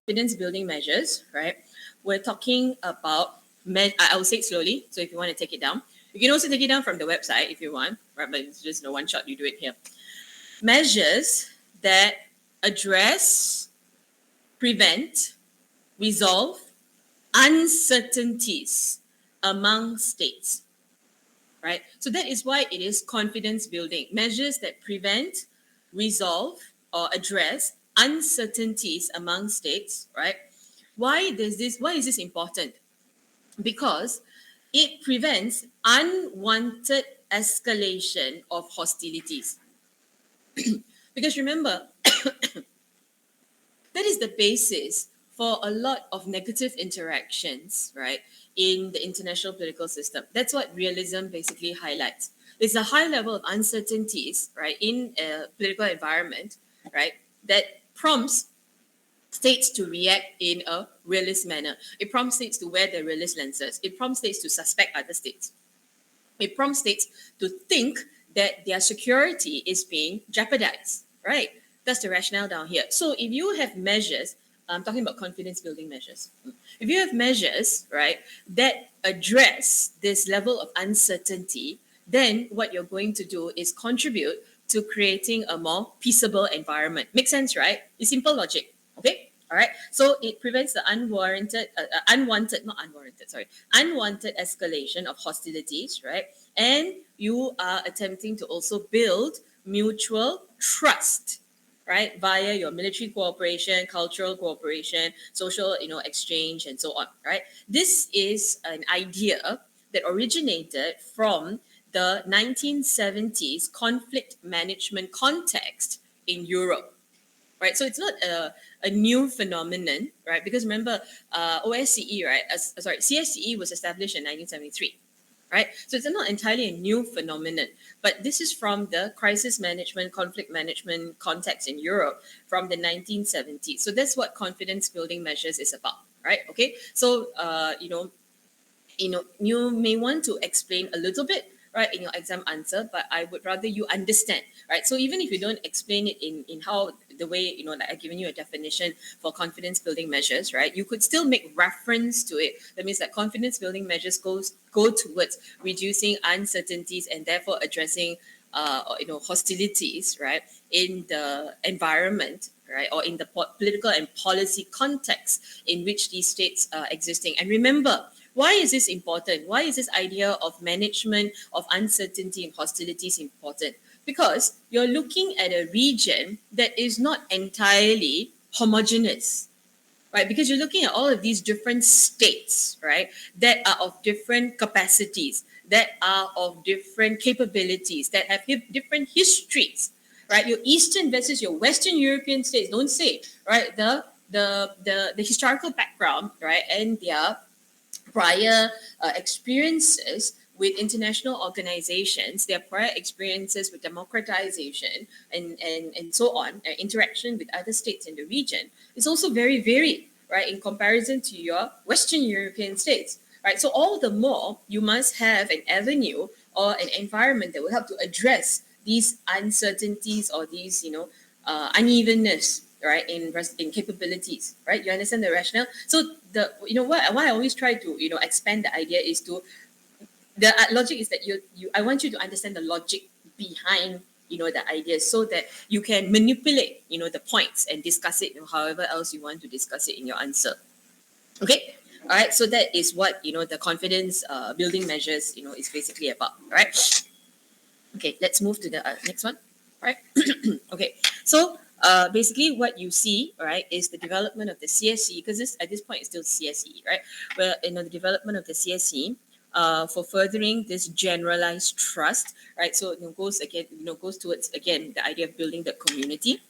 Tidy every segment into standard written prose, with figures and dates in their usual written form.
confidence building measures, right, we're talking about, I will say it slowly, so if you want to take it down, you can also take it down from the website if you want, right, but it's just no one shot, you do it here. Measures that address, prevent, resolve uncertainties among states, right? So that is why it is confidence building. Measures that prevent, resolve, or address uncertainties among states, right? Why is this important? Because it prevents unwanted escalation of hostilities. Because remember, that is the basis for a lot of negative interactions, right, in the international political system. That's what realism basically highlights. There's a high level of uncertainties, right, in a political environment, right, that prompts states to react in a realist manner. It prompts states to wear their realist lenses. It prompts states to suspect other states. It prompts states to think that their security is being jeopardized, right? That's the rationale down here. So if you have measures, I'm talking about confidence building measures. If you have measures, right, that address this level of uncertainty, then what you're going to do is contribute to creating a more peaceable environment. Makes sense, right? It's simple logic. Okay. All right. So it prevents the unwanted escalation of hostilities, right? And you are attempting to also build mutual trust, right, via your military cooperation, cultural cooperation, social, exchange, and so on, right? This is an idea that originated from the 1970s conflict management context in Europe. Right, so it's not a new phenomenon, right? Because remember, OSCE, right? CSCE was established in 1973, right? So it's not entirely a new phenomenon, but this is from the crisis management, conflict management context in Europe from the 1970s. So that's what confidence building measures is about, right? Okay, so you may want to explain a little bit, right, in your exam answer, but I would rather you understand, right? So even if you don't explain it in how the way, like I've given you a definition for confidence building measures, right, you could still make reference to it. That means that confidence building measures go towards reducing uncertainties and therefore addressing hostilities, right, in the environment, right, or in the political and policy context in which these states are existing. And remember, why is this important? Why is this idea of management of uncertainty and hostilities important? Because you're looking at a region that is not entirely homogeneous, right? Because you're looking at all of these different states, right, that are of different capacities, that are of different capabilities, that have different histories, right? Your Eastern versus your Western European states, don't say, right, the historical background, right, and their prior experiences with international organizations, their prior experiences with democratization and so on, interaction with other states in the region is also very varied, right, in comparison to your Western European states, right? So all the more you must have an avenue or an environment that will help to address these uncertainties or these, unevenness, right, in capabilities, right? You understand the rationale? So why I always try to expand the idea is to the logic is that I want you to understand the logic behind the ideas so that you can manipulate the points and discuss it however else you want to discuss it in your answer. Okay. All right. So that is what the confidence building measures is basically about. All right. Okay. Let's move to the next one. All right. Okay. So basically what you see, right, is the development of the CSE, because at this point it's still CSE, right? Well, the development of the CSE for furthering this generalized trust, right? So goes towards again the idea of building the community,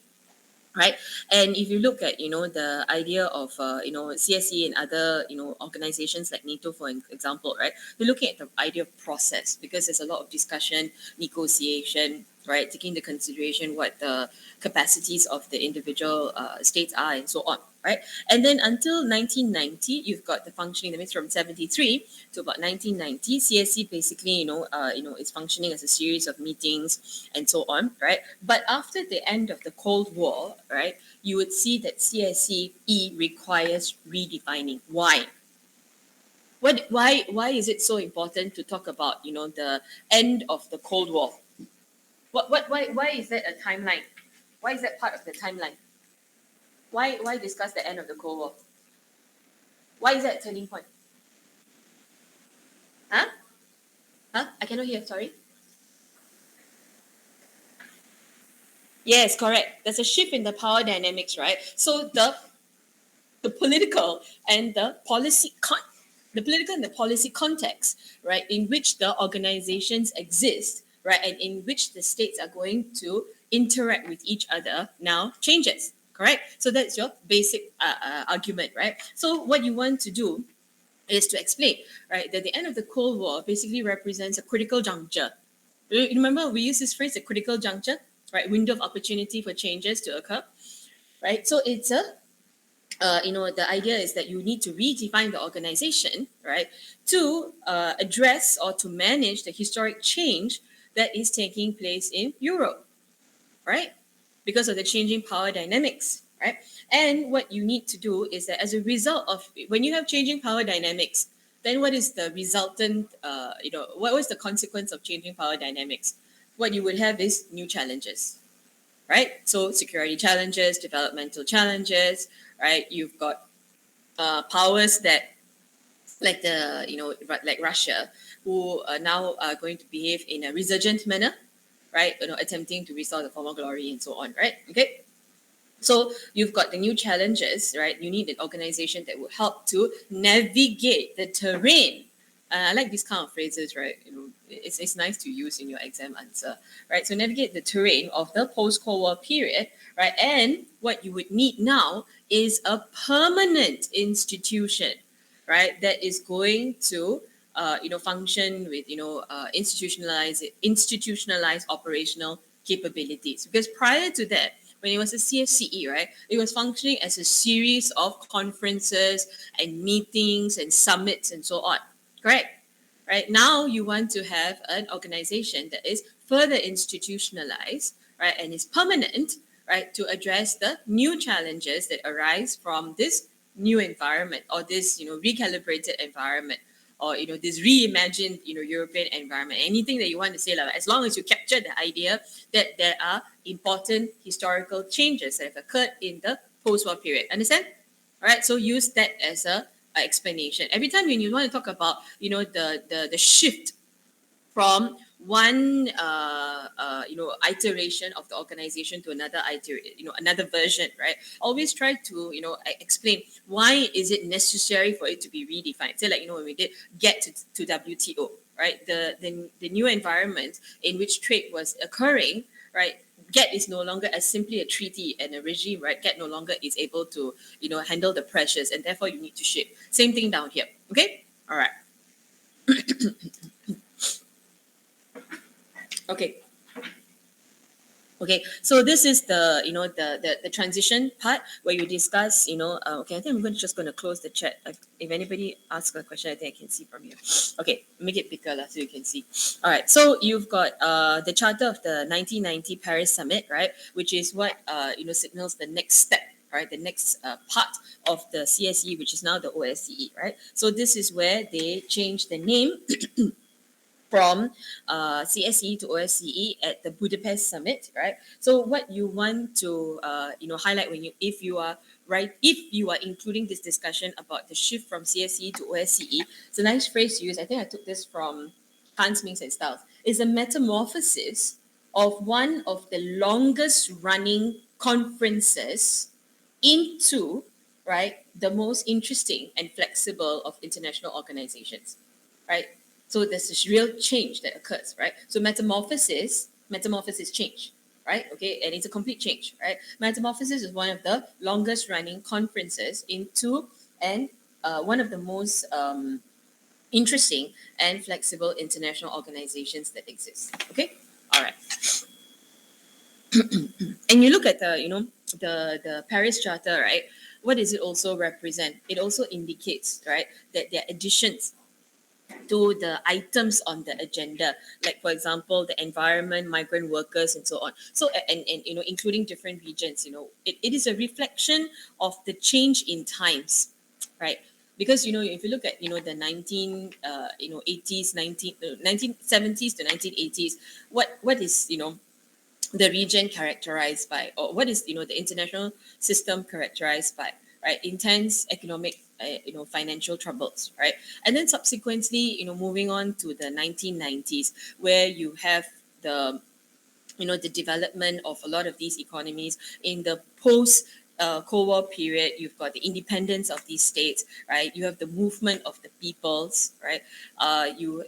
right? And if you look at the idea of CSE and other organizations like NATO, for example, right, they're looking at the idea of process because there's a lot of discussion, negotiation, right? Taking into consideration what the capacities of the individual states are and so on, right? And then until 1990, you've got the functioning. That means from 73 to about 1990, CSE basically, is functioning as a series of meetings and so on, right? But after the end of the Cold War, right, you would see that CSE requires redefining. Why? Why is it so important to talk about the end of the Cold War? Why is that a timeline? Why is that part of the timeline? Why discuss the end of the Cold War? Why is that a turning point? Huh? Huh? I cannot hear. Sorry. Yes, correct. There's a shift in the power dynamics, right? So the political and the the political and the policy context, right, in which the organizations exist, right, and in which the states are going to interact with each other now changes. Correct. So that's your basic argument, right? So what you want to do is to explain, right, that the end of the Cold War basically represents a critical juncture. You remember we use this phrase, a critical juncture, right? Window of opportunity for changes to occur, right? So it's the idea is that you need to redefine the organization, right, to address or to manage the historic change that is taking place in Europe, right, because of the changing power dynamics, right? And what you need to do is that as a result of when you have changing power dynamics, then what is the resultant, what was the consequence of changing power dynamics? What you would have is new challenges, right? So security challenges, developmental challenges, right? You've got powers that, like like Russia, who are now going to behave in a resurgent manner, right? Attempting to restore the former glory and so on, right? Okay. So you've got the new challenges, right? You need an organization that will help to navigate the terrain. I like these kind of phrases, right? It's nice to use in your exam answer, right? So navigate the terrain of the post-Cold War period, right? And what you would need now is a permanent institution, right? That is going to, function with, institutionalized operational capabilities. Because prior to that, when it was a CFCE, right, it was functioning as a series of conferences and meetings and summits and so on. Correct? Right? Now you want to have an organization that is further institutionalized, right, and is permanent, right, to address the new challenges that arise from this new environment or this, recalibrated environment or, this reimagined, European environment. Anything that you want to say, like, as long as you capture the idea that there are important historical changes that have occurred in the post-war period. Understand? All right. So use that as a explanation. Every time when you want to talk about, the shift from one iteration of the organization to another another version, right? Always try to explain why is it necessary for it to be redefined. Say, like, when we did get to WTO, right? The new environment in which trade was occurring, right? GET is no longer as simply a treaty and a regime, right? GET no longer is able to handle the pressures, and therefore you need to shift. Same thing down here. Okay. All right. Okay. Okay, so this is the the transition part where you discuss okay, I think just going to close the chat. If anybody asks a question, I think I can see from here. Okay, make it bigger so you can see. All right, so you've got the charter of the 1990 Paris Summit, right, which is what signals the next step, right, the next part of the CSE, which is now the OSCE, right. So this is where they change the name from CSE to OSCE at the Budapest summit, right? So what you want to highlight if you are including this discussion about the shift from CSE to OSCE, it's a nice phrase to use. I think I took this from Hans Mings and Styles. Is a metamorphosis of one of the longest running conferences into, right, the most interesting and flexible of international organizations, right? So there's this real change that occurs, right? So metamorphosis change, right? Okay, and it's a complete change, right? Metamorphosis is one of the longest running conferences into and one of the most interesting and flexible international organizations that exist. Okay, all right. And you look at the Paris Charter, right? What does it also represent? It also indicates, right, that there are additions to the items on the agenda, like for example the environment, migrant workers, and so on. So and including different regions. It is a reflection of the change in times, right? Because if you look at the 80s, 1970s to 1980s, what is the region characterized by, or what is the international system characterized by, right? Intense economic, financial troubles, right? And then subsequently, moving on to the 1990s, where you have the the development of a lot of these economies in the post Cold War period. You've got the independence of these states, right? You have the movement of the peoples, right?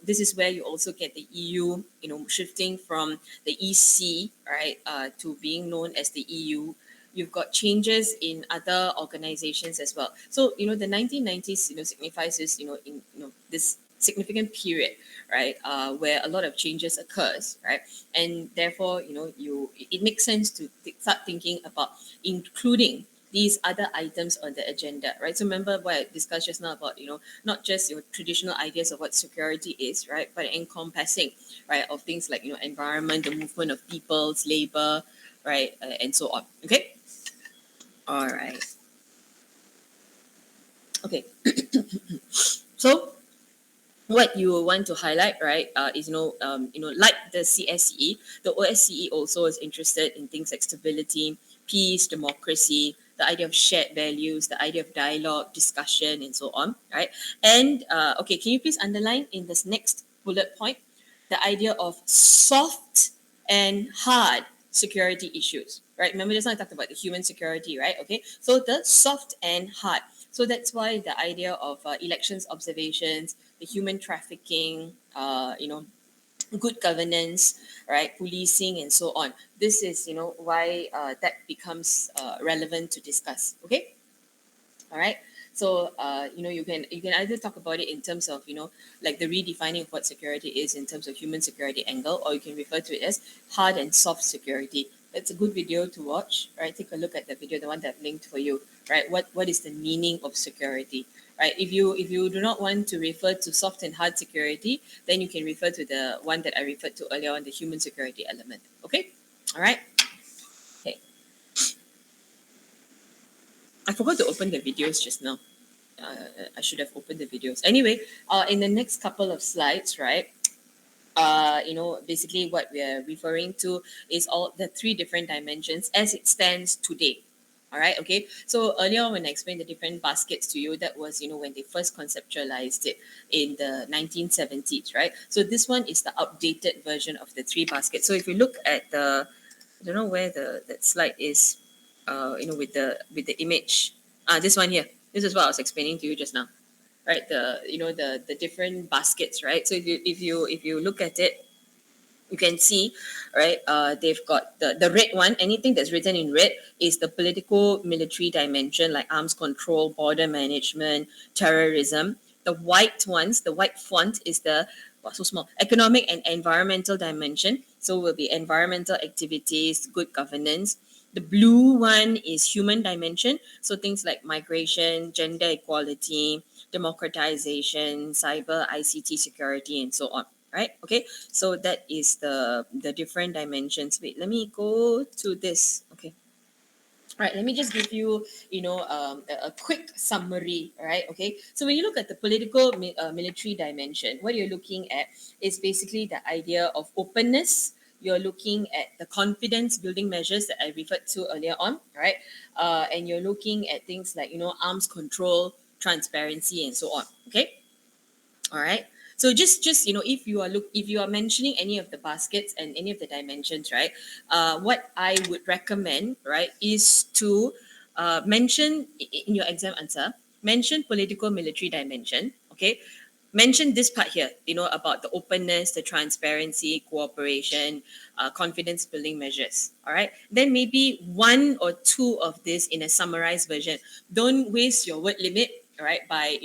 This is where you also get the EU, shifting from the EC, right, to being known as the EU. You've got changes in other organizations as well. So the 1990s signifies this this significant period, right, where a lot of changes occurs, right? And therefore it makes sense to start thinking about including these other items on the agenda, right? So remember what I discussed just now about not just your traditional ideas of what security is, right, but encompassing, right, of things like environment, the movement of peoples, labor, right, and so on. Okay. All right. Okay. So what you want to highlight, right, is like the CSE, the OSCE also is interested in things like stability, peace, democracy, the idea of shared values, the idea of dialogue, discussion, and so on, right? And okay, can you please underline in this next bullet point the idea of soft and hard security issues, right? Remember just now I talked about the human security, right? Okay, so the soft and hard. So that's why the idea of elections observations, the human trafficking, good governance, right, policing, and so on. This is, why that becomes relevant to discuss. Okay, all right. So, you can either talk about it in terms of, like the redefining of what security is in terms of human security angle, or you can refer to it as hard and soft security. It's a good video to watch, right? Take a look at the video, the one that I've linked for you, right? What is the meaning of security, right? If you do not want to refer to soft and hard security, then you can refer to the one that I referred to earlier on, the human security element. Okay, all right. Okay, I forgot to open the videos just now. I should have opened the videos. Anyway, in the next couple of slides, right? Basically what we're referring to is all the three different dimensions as it stands today. All right, okay. So earlier on when I explained the different baskets to you, that was, when they first conceptualized it in the 1970s, right? So this one is the updated version of the three baskets. So if you look at I don't know where that slide is, with the image. This one here. This is what I was explaining to you just now, right? The different baskets, right? So if you look at it, you can see, right, they've got the red one. Anything that's written in red is the political military dimension, like arms control, border management, terrorism. The white ones, the white font is the, so small, economic and environmental dimension. So will be environmental activities, good governance. The blue one is human dimension. So things like migration, gender equality, democratization, cyber, ICT security, and so on. Right? Okay. So that is the different dimensions. Wait, let me go to this. Okay. All right, let me just give you, a quick summary, right? Okay, so when you look at the political military dimension, what you're looking at is basically the idea of openness. You're looking at the confidence building measures that I referred to earlier on, right? And you're looking at things like, arms control, transparency, and so on. Okay, all right. So just if you are mentioning any of the baskets and any of the dimensions, right? What I would recommend, right, is to mention in your exam answer, mention political military dimension. Okay. Mention this part here, about the openness, the transparency, cooperation, confidence building measures. All right. Then maybe one or two of this in a summarized version. Don't waste your word limit, all right, by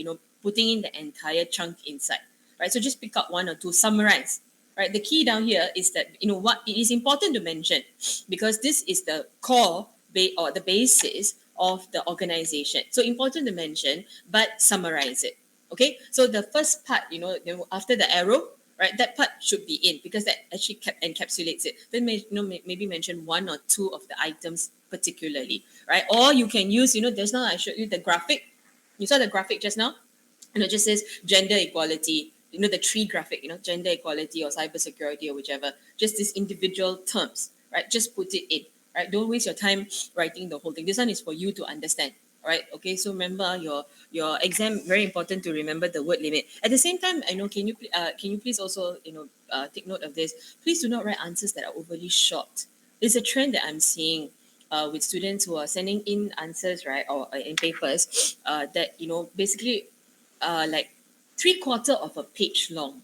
putting in the entire chunk inside. Right. So just pick up one or two, summarize. right? The key down here is that, what it is important to mention, because this is the core or the basis of the organization. So important to mention, but summarize it. Okay. So the first part, after the arrow, right, that part should be in, because that actually encapsulates it. Then maybe mention one or two of the items particularly, right? Or you can use, just now I showed you the graphic. You saw the graphic just now, and it just says gender equality, the tree graphic, gender equality or cybersecurity or whichever, just these individual terms, right? Just put it in, right? Don't waste your time writing the whole thing. This one is for you to understand, right? Okay, so remember your exam, very important to remember the word limit. At the same time, I know, can you please also, take note of this. Please do not write answers that are overly short. It's a trend that I'm seeing with students who are sending in answers, right, or in papers, that, basically like three-quarter of a page long.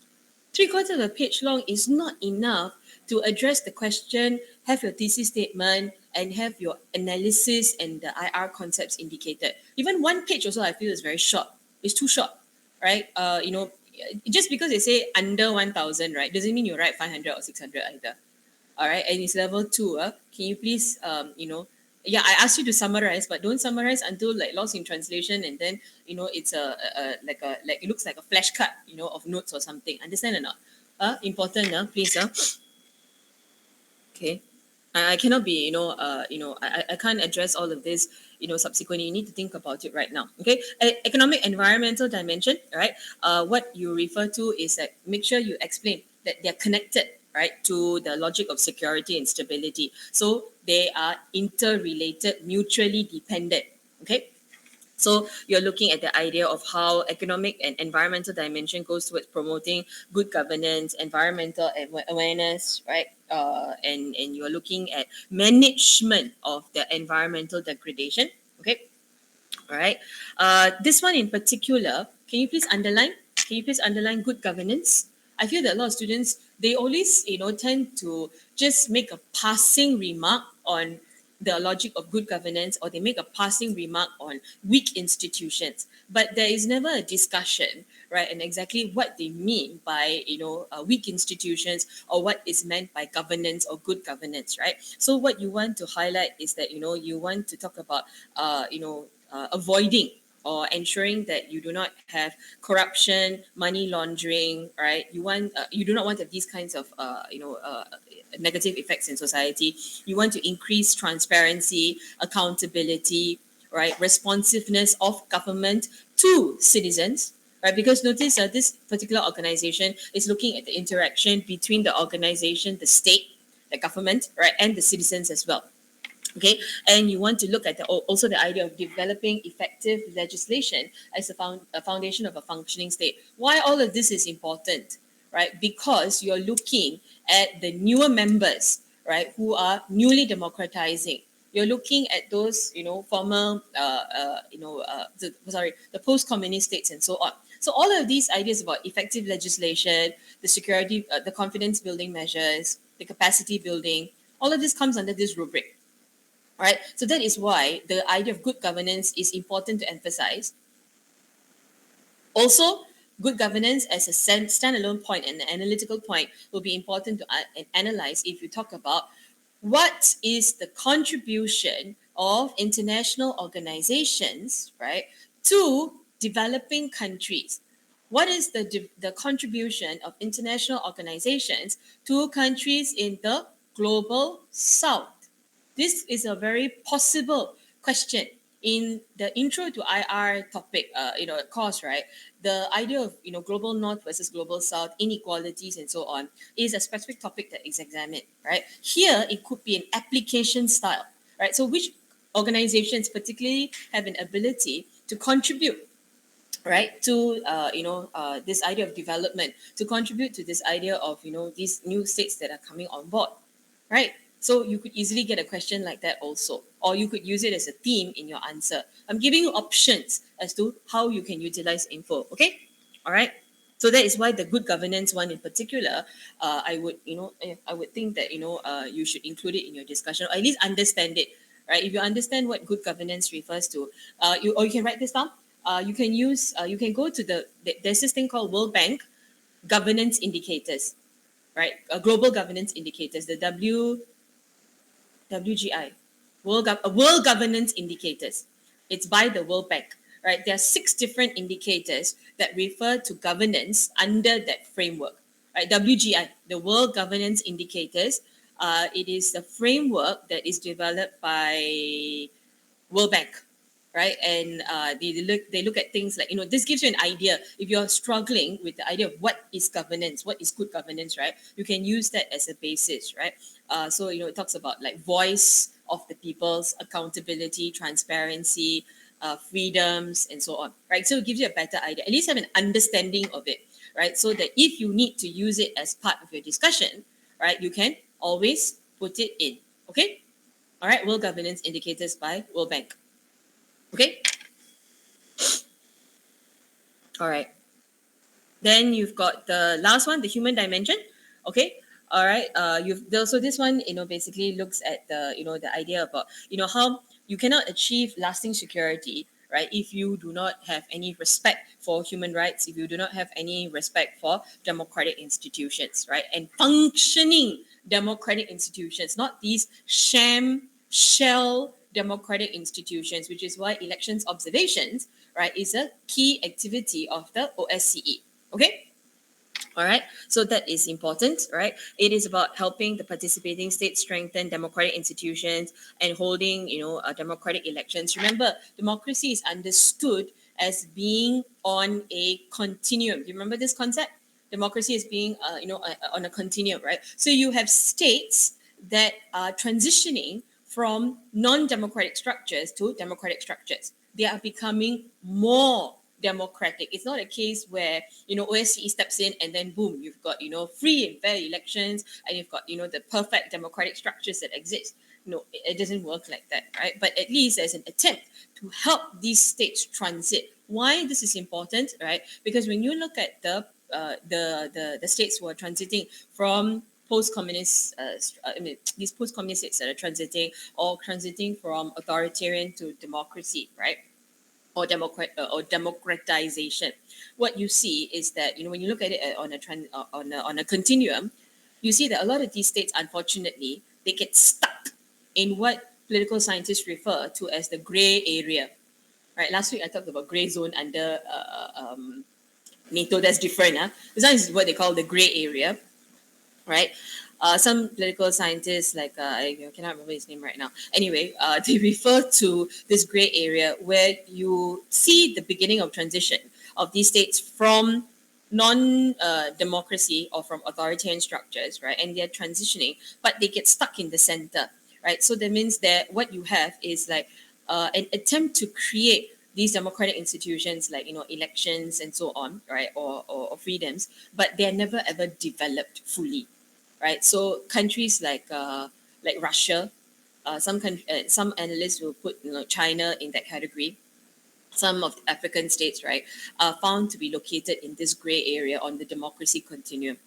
Three-quarter of a page long is not enough to address the question, have your thesis statement, and have your analysis and the IR concepts indicated. Even one page also, I feel, is very short. It's too short, right? Just because they say under 1,000, right, doesn't mean you write 500 or 600 either. All right, and it's level 2. Can you please, yeah, I asked you to summarize, but don't summarize until like lost in translation, and then it's like it looks like a flash cut, of notes or something. Understand or not? Important, please, okay. I cannot be, I can't address all of this, subsequently. You need to think about it right now. Okay. Economic environmental dimension, right? What you refer to is that make sure you explain that they're connected, right, to the logic of security and stability. So they are interrelated, mutually dependent. Okay. So you're looking at the idea of how economic and environmental dimension goes towards promoting good governance, environmental awareness, right? And you're looking at management of the environmental degradation. Okay, all right. This one in particular, can you please underline? Can you please underline good governance? I feel that a lot of students, they always, tend to just make a passing remark on the logic of good governance, or they make a passing remark on weak institutions, but there is never a discussion, right, and exactly what they mean by, weak institutions, or what is meant by governance or good governance, right? So what you want to highlight is that, you want to talk about, avoiding or ensuring that you do not have corruption, money laundering, right? You do not want to have these kinds of negative effects in society. You want to increase transparency, accountability, right? Responsiveness of government to citizens, right? Because notice this particular organization is looking at the interaction between the organization, the state, the government, right, and the citizens as well. Okay, and you want to look at also the idea of developing effective legislation as a foundation of a functioning state. Why all of this is important, right? Because you're looking at the newer members, right, who are newly democratizing. You're looking at those, former, the post-communist states and so on. So all of these ideas about effective legislation, the security, the confidence building measures, the capacity building, all of this comes under this rubric. Right, so that is why the idea of good governance is important to emphasize. Also, good governance as a standalone point and an analytical point will be important to analyze if you talk about what is the contribution of international organizations, right, to developing countries. What is the contribution of international organizations to countries in the global south? This is a very possible question. In the intro to IR topic, course, right? The idea of, global north versus global south, inequalities and so on is a specific topic that is examined, right? Here, it could be an application style, right? So which organizations particularly have an ability to contribute, right, to this idea of development, to contribute to this idea of, these new states that are coming on board, right? So you could easily get a question like that also, or you could use it as a theme in your answer. I'm giving you options as to how you can utilize info. Okay, all right. So that is why the good governance one in particular, I would think that you should include it in your discussion, or at least understand it, right? If you understand what good governance refers to, you can write this down. You can go to there's this thing called World Bank governance indicators, right? Global governance indicators, the WGI, World Governance Indicators. It's by the World Bank, right? There are 6 different indicators that refer to governance under that framework, right? WGI, the World Governance Indicators. It is a framework that is developed by World Bank, right? And they look at things like, this gives you an idea. If you're struggling with the idea of what is governance, what is good governance, right? You can use that as a basis, right? So it talks about like voice of the people's accountability, transparency, freedoms, and so on, right? So it gives you a better idea. At least have an understanding of it, right? So that if you need to use it as part of your discussion, right, you can always put it in. Okay. All right. World Governance Indicators by World Bank. Okay. All right. Then you've got the last one, the human dimension. Okay. All right. So this one, basically looks at the idea about, how you cannot achieve lasting security, right, if you do not have any respect for human rights, if you do not have any respect for democratic institutions, right, and functioning democratic institutions, not these shell democratic institutions, which is why elections observations, right, is a key activity of the OSCE. Okay. All right. So that is important, right? It is about helping the participating states strengthen democratic institutions and holding, democratic elections. Remember, democracy is understood as being on a continuum. Do you remember this concept? Democracy is being, on a continuum, right? So you have states that are transitioning from non-democratic structures to democratic structures. They are becoming more democratic. It's not a case where OSCE steps in and then boom, you've got free and fair elections and you've got the perfect democratic structures that exist. No, it doesn't work like that, right? But at least there's an attempt to help these states transit. Why this is important, right? Because when you look at the states who are transiting from post-communist, these post-communist states that are transiting from authoritarian to democracy, right? Or democratization. What you see is that when you look at it on a continuum, you see that a lot of these states, unfortunately, they get stuck in what political scientists refer to as the gray area. Right. Last week I talked about gray zone under NATO. That's different. This one is what they call the gray area. Right. Some political scientists, like I cannot remember his name right now. Anyway, they refer to this gray area where you see the beginning of transition of these states from non-democracy or from authoritarian structures, right? And they're transitioning, but they get stuck in the center, right? So that means that what you have is like an attempt to create these democratic institutions like elections and so on, right, or freedoms, but they're never ever developed fully, right? So countries like Russia, some analysts will put China in that category. Some of the African states, right, are found to be located in this gray area on the democracy continuum.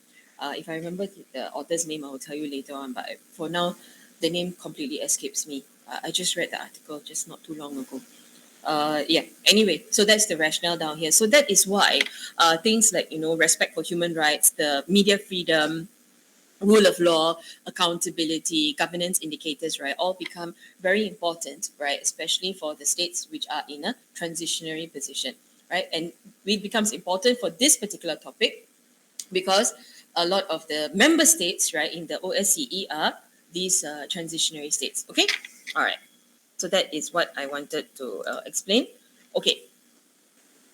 If I remember the author's name, I will tell you later on. But for now, the name completely escapes me. I just read the article just not too long ago. Anyway, so that's the rationale down here. So that is why things like respect for human rights, the media freedom, rule of law, accountability, governance indicators, right, all become very important, right, especially for the states which are in a transitionary position, right? And it becomes important for this particular topic because a lot of the member states, right, in the OSCE are these transitionary states. Okay, all right. So that is what I wanted to explain. Okay,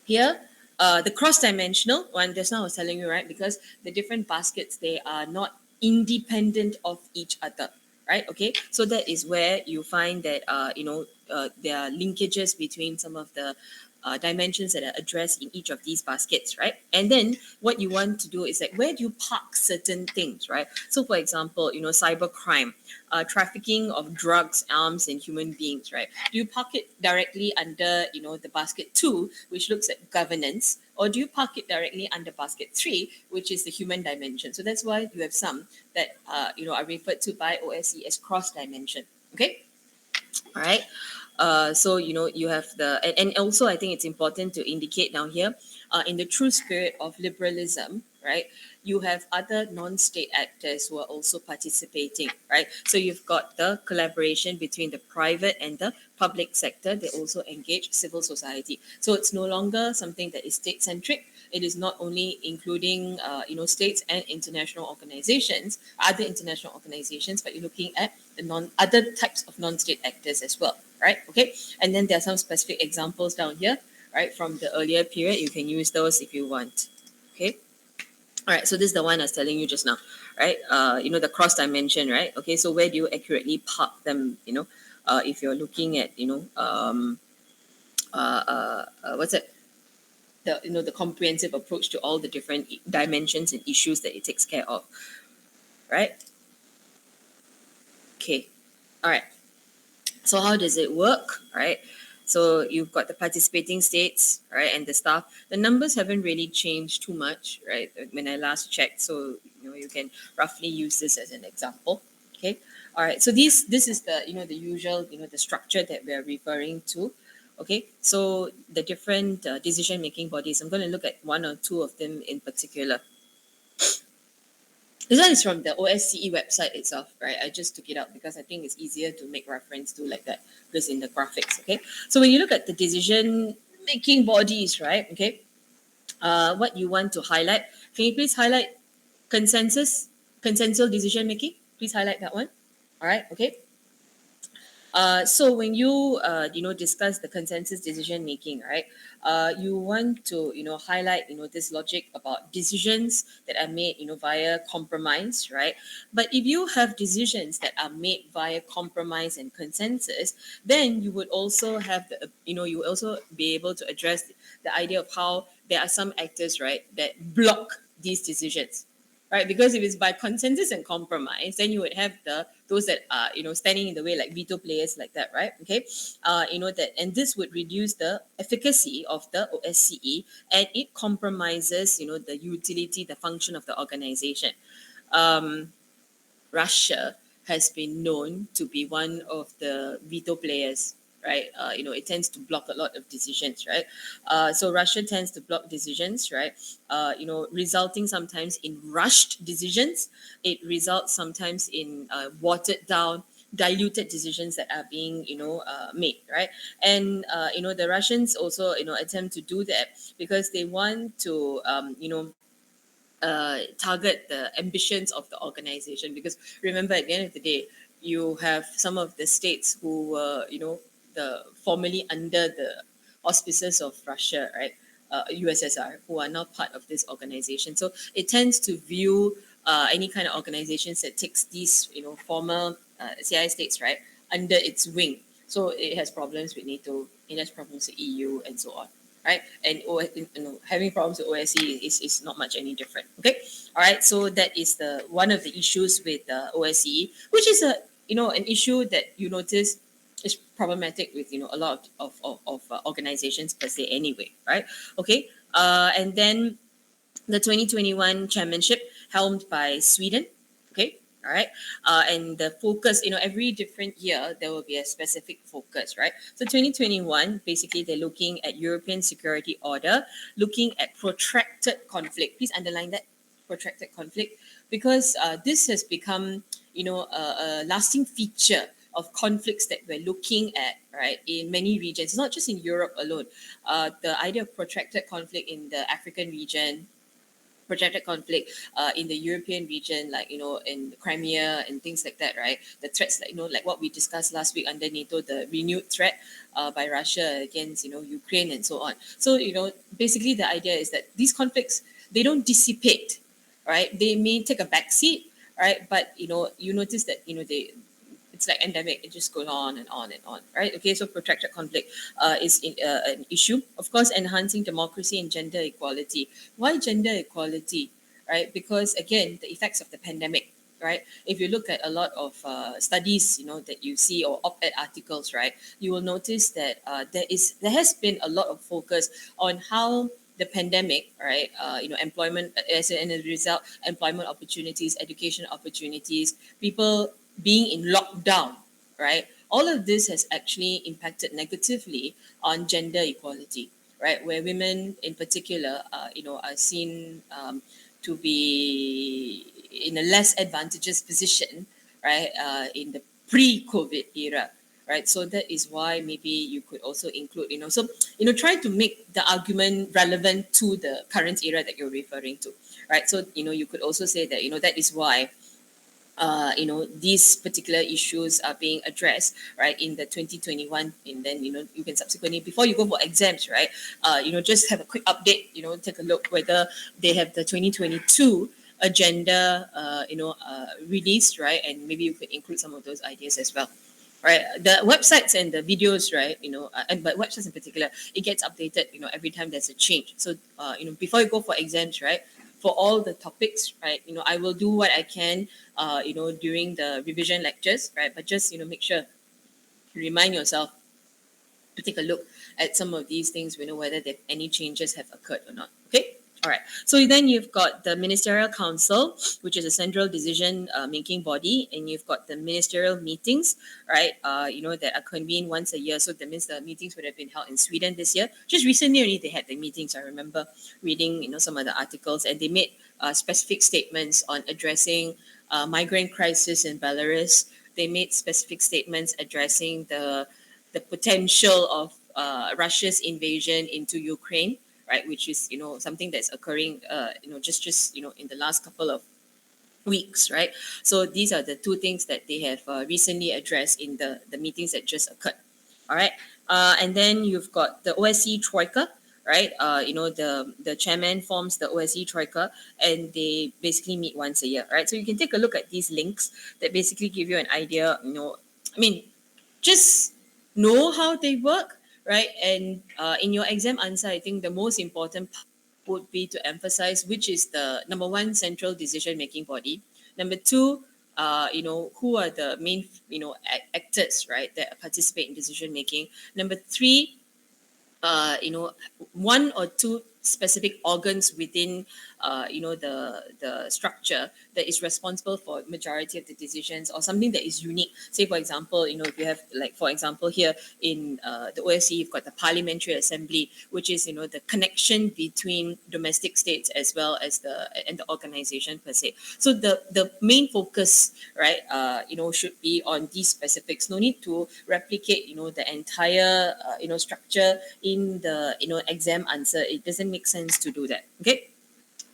here, the cross-dimensional one, just now I was telling you, right, because the different baskets, they are not independent of each other, right? Okay, so that is where you find that there are linkages between some of the dimensions that are addressed in each of these baskets, right? And then what you want to do is like, where do you park certain things, right? So for example, cyber crime, trafficking of drugs, arms, and human beings, right? Do you park it directly under the basket 2, which looks at governance, or do you park it directly under basket 3, which is the human dimension? So that's why you have some that are referred to by OSCE as cross dimension. Okay, all right. So you have and also I think it's important to indicate down here, in the true spirit of liberalism, right? you have other non-state actors who are also participating, right? So you've got the collaboration between the private and the public sector. They also engage civil society. So it's no longer something that is state-centric. It is not only including, states and international organizations, other international organizations, but you're looking at the other types of non-state actors as well, right? Okay, and then there are some specific examples down here, right, from the earlier period. You can use those if you want. Okay. All right. So this is the one I was telling you just now, right? The cross dimension, right? Okay. So where do you accurately park them? If you're looking at, what's it? The comprehensive approach to all the different dimensions and issues that it takes care of, right? Okay. All right. So how does it work, right? So you've got the participating states, right, and the staff. The numbers haven't really changed too much, right, when I last checked. So you can roughly use this as an example. Okay. All right. So this is the usual the structure that we are referring to. Okay. So the different decision making bodies. I'm going to look at one or two of them in particular. This one is from the OSCE website itself, right? I just took it out because I think it's easier to make reference to like that because in the graphics, okay? So when you look at the decision-making bodies, right, okay, what you want to highlight, can you please highlight consensual decision-making? Please highlight that one. All right, okay? So when you discuss the consensus decision making, right? You want to highlight this logic about decisions that are made via compromise, right? But if you have decisions that are made via compromise and consensus, then you would also have you will also be able to address the idea of how there are some actors, right, that block these decisions, right? Because if it's by consensus and compromise, then you would have those that are standing in the way, like veto players, like that, right? Okay, and this would reduce the efficacy of the OSCE, and it compromises the utility, the function of the organization. Russia has been known to be one of the veto players, right? It tends to block a lot of decisions, right? So Russia tends to block decisions, right? Resulting sometimes in rushed decisions. It results sometimes in watered down, diluted decisions that are being made, right? And the Russians also attempt to do that because they want to target the ambitions of the organization. Because remember, at the end of the day, you have some of the states who were, the formerly under the auspices of Russia, right? USSR, who are now part of this organization. So it tends to view any kind of organizations that takes these, former CI states, right, under its wing. So it has problems with NATO, it has problems with EU, and so on, right? And having problems with OSCE is not much any different. Okay, all right. So that is the one of the issues with OSCE, which is an issue that you notice is problematic with a lot of organizations per se anyway, right? Okay, and then the 2021 chairmanship helmed by Sweden. Okay, all right. And the focus, every different year there will be a specific focus, right? So 2021, basically they're looking at European security order, looking at protracted conflict. Please underline that, protracted conflict, because this has become, a lasting feature of conflicts that we're looking at, right, in many regions, not just in Europe alone. The idea of protracted conflict in the African region, projected conflict in the European region, like in Crimea and things like that, right? The threats, like like what we discussed last week under NATO, the renewed threat by Russia against Ukraine and so on. So basically the idea is that these conflicts, they don't dissipate, right? They may take a backseat, right? But you notice that it's like endemic. It just goes on and on and on, right? Okay, so protracted conflict is an issue. Of course, enhancing democracy and gender equality. Why gender equality, right? Because again, the effects of the pandemic, right? If you look at a lot of studies, that you see, or op-ed articles, right, you will notice that there has been a lot of focus on how the pandemic, right? Employment as a result, employment opportunities, education opportunities, people being in lockdown, right? All of this has actually impacted negatively on gender equality, right? Where women, in particular, are seen to be in a less advantageous position, right, in the pre-COVID era, right? So that is why maybe you could also include, so, try to make the argument relevant to the current era that you're referring to, right? So, you could also say that, that is why these particular issues are being addressed, right, in the 2021, and then, you can subsequently, before you go for exams, right, just have a quick update, take a look whether they have the 2022 agenda, released, right, and maybe you could include some of those ideas as well. Right, the websites and the videos, right, but websites in particular, it gets updated, every time there's a change. So, before you go for exams, right, for all the topics, right, I will do what I can, during the revision lectures, right, but just, make sure you remind yourself to take a look at some of these things, whether any changes have occurred or not. Okay. All right. So then you've got the Ministerial Council, which is a central decision making body, and you've got the ministerial meetings, right? That are convened once a year. So that means the meetings would have been held in Sweden this year. Just recently, only they had the meetings. I remember reading, some of the articles, and they made specific statements on addressing migrant crisis in Belarus. They made specific statements addressing the potential of Russia's invasion into Ukraine, right? Which is something that's occurring, just in the last couple of weeks, right? So these are the two things that they have recently addressed in the meetings that just occurred. All right, and then you've got the OSCE Troika, right? The chairman forms the OSCE Troika, and they basically meet once a year, right? So you can take a look at these links that basically give you an idea. I mean, just know how they work, right? And in your exam answer, I think the most important part would be to emphasize which is the number one central decision making body. Number two, who are the main, actors, right, that participate in decision making. Number three, one or two specific organs within the structure that is responsible for majority of the decisions, or something that is unique. Say for example, if you have, like, for example, here in the OSCE, you've got the Parliamentary Assembly, which is the connection between domestic states as well as the organization per se. So the main focus, right, should be on these specifics. No need to replicate the entire structure in the exam answer. It doesn't make sense to do that. Okay.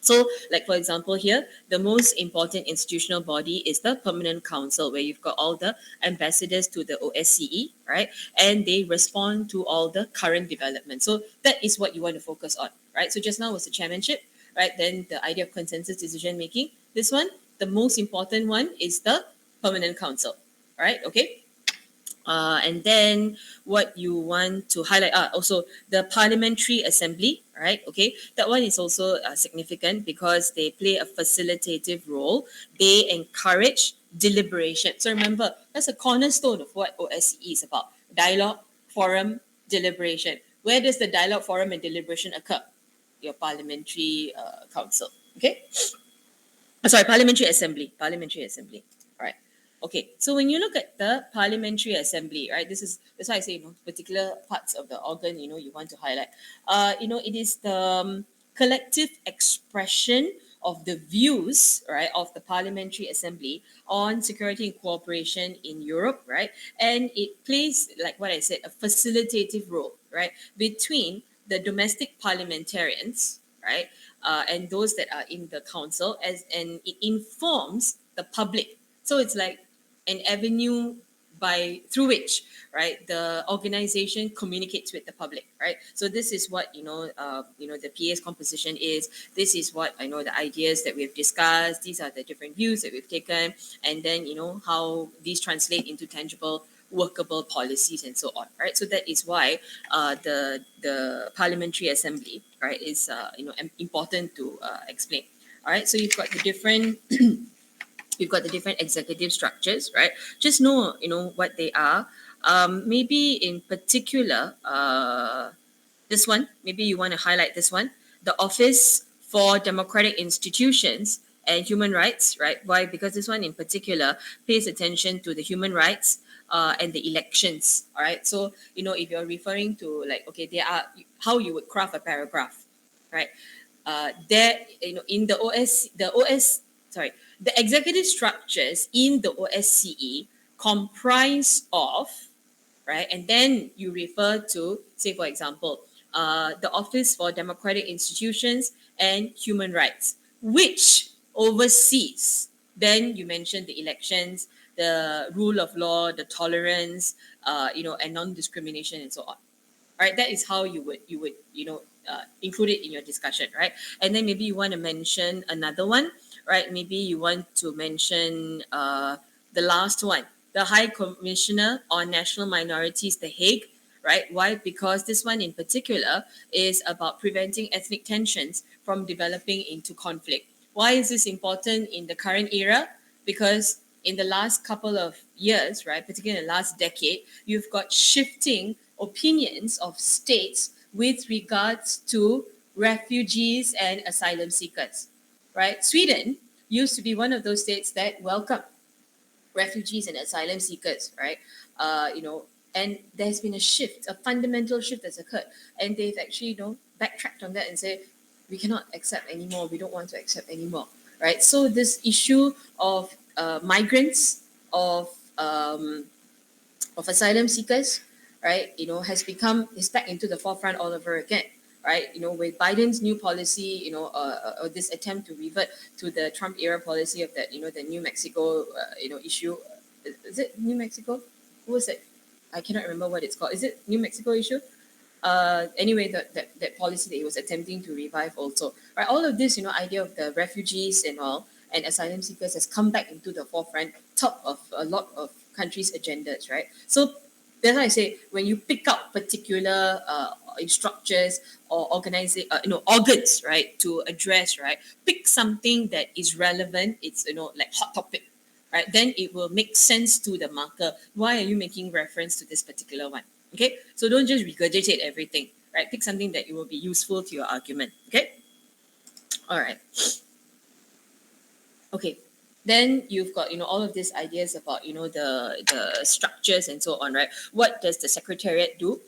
So, like for example here, the most important institutional body is the Permanent Council, where you've got all the ambassadors to the OSCE, right? And they respond to all the current developments. So that is what you want to focus on, right? So just now was the chairmanship, right? Then the idea of consensus decision making. This one, the most important one is the Permanent Council, right? Okay. And then what you want to highlight also the Parliamentary Assembly, right? Okay, that one is also significant because they play a facilitative role. They encourage deliberation. So remember, that's a cornerstone of what OSCE is about: dialogue, forum, deliberation. Where does the dialogue, forum, and deliberation occur? Your Parliamentary Council. Okay. Sorry, Parliamentary Assembly. Parliamentary Assembly. All right. Okay, so when you look at the Parliamentary Assembly, right, that's why I say particular parts of the organ you want to highlight. It is the collective expression of the views, right, of the Parliamentary Assembly on security and cooperation in Europe, right, and it plays, like what I said, a facilitative role, right, between the domestic parliamentarians, right, and those that are in the council, and it informs the public. So it's like an avenue through which, right, the organization communicates with the public, right? So this is what the PA's composition is. This is what the ideas that we've discussed. These are the different views that we've taken, and then how these translate into tangible, workable policies and so on, right? So that is why the Parliamentary Assembly, right, is important to explain. All right, so you've got the different executive structures, right? Just know what they are. Maybe in particular, this one, maybe you want to highlight this one, the Office for Democratic Institutions and Human Rights, right? Why? Because this one in particular pays attention to the human rights and the elections. All right. So if you're referring to, like, okay, there are how you would craft a paragraph, right? in the executive structures in the OSCE comprise of, right? And then you refer to, say, for example, the Office for Democratic Institutions and Human Rights, which oversees, then you mentioned the elections, the rule of law, the tolerance, and non-discrimination and so on. Right, that is how you would include it in your discussion, right? And then maybe you want to mention another one, right? Maybe you want to mention the last one, the High Commissioner on National Minorities, The Hague, right? Why? Because this one in particular is about preventing ethnic tensions from developing into conflict. Why is this important in the current era? Because in the last couple of years, right, particularly in the last decade, you've got shifting opinions of states with regards to refugees and asylum seekers, right? Sweden used to be one of those states that welcomed refugees and asylum seekers, right? And there's been a shift, a fundamental shift that's occurred, and they've actually, backtracked on that and say, we cannot accept anymore. We don't want to accept anymore, right? So this issue of migrants, of asylum seekers, right, is back into the forefront all over again, right? With Biden's new policy, or this attempt to revert to the Trump era policy of that, the New Mexico, issue. Is it New Mexico? Who was it? I cannot remember what it's called. Is it New Mexico issue? Anyway, that policy that he was attempting to revive also, right? All of this, idea of the refugees and all, and asylum seekers has come back into the forefront, top of a lot of countries' agendas, right? So that's why I say, when you pick up particular structures or organs, right, to address, right, pick something that is relevant. It's like hot topic, right? Then it will make sense to the marker. Why are you making reference to this particular one? Okay, so don't just regurgitate everything, right? Pick something that it will be useful to your argument. Okay, all right. Okay, then you've got all of these ideas about the structures and so on, right? What does the secretariat do?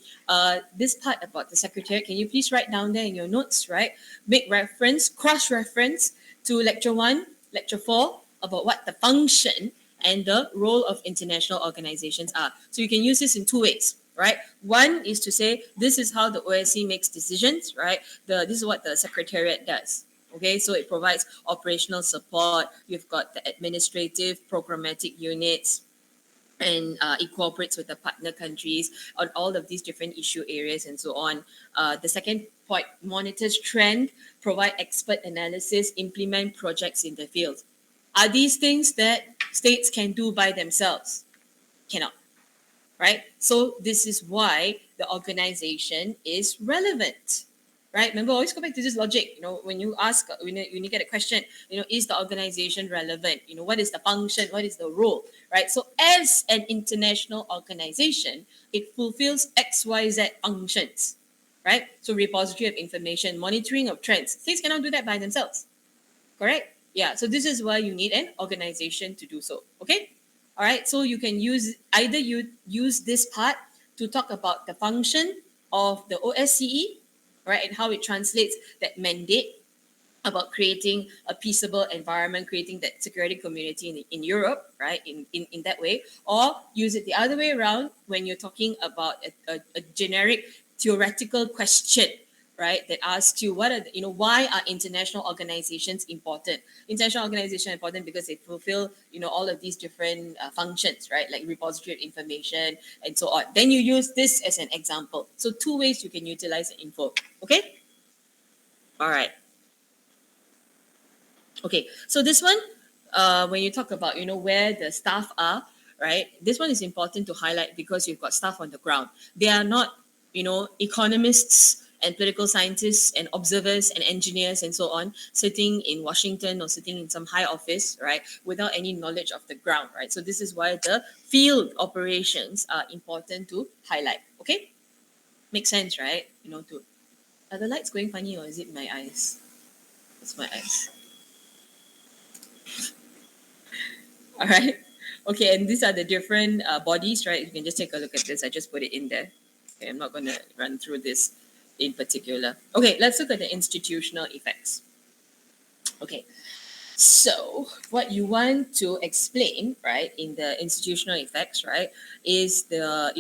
This part about the secretariat, can you please write down there in your notes, right? Make reference, cross reference to lecture 1, lecture 4 about what the function and the role of international organizations are. So you can use this in two ways, right? One is to say this is how the OSCE makes decisions, right? This is what the secretariat does. Okay, so it provides operational support. You've got the administrative, programmatic units, and it cooperates with the partner countries on all of these different issue areas and so on. The second point, monitors trend, provide expert analysis, implement projects in the field. Are these things that states can do by themselves? Cannot, right? So this is why the organization is relevant. Right? Remember, always go back to this logic. When you ask, when you get a question, is the organization relevant? What is the function? What is the role? Right? So, as an international organization, it fulfills XYZ functions. Right? So, repository of information, monitoring of trends. States cannot do that by themselves. Correct? Yeah. So, this is why you need an organization to do so. Okay? All right. So, you can use this part to talk about the function of the OSCE, right, and how it translates that mandate about creating a peaceable environment, creating that security community in Europe, right, in that way, or use it the other way around when you're talking about a generic theoretical question, right, that asks you why are international organizations important? International organizations are important because they fulfill all of these different functions, right, like repository of information and so on. Then you use this as an example. So two ways you can utilize the info. Okay, all right. Okay, so this one, when you talk about where the staff are, right, this one is important to highlight because you've got staff on the ground. They are not economists and political scientists and observers and engineers and so on sitting in Washington or sitting in some high office, right, without any knowledge of the ground, right? So this is why the field operations are important to highlight. Okay, makes sense, right? Are the lights going funny or is it my eyes? It's my eyes. All right. Okay, and these are the different bodies, right? You can just take a look at this. I just put it in there. Okay, I'm not going to run through this in particular. Okay, let's look at the institutional effects. Okay, so what you want to explain, right, in the institutional effects, right, is the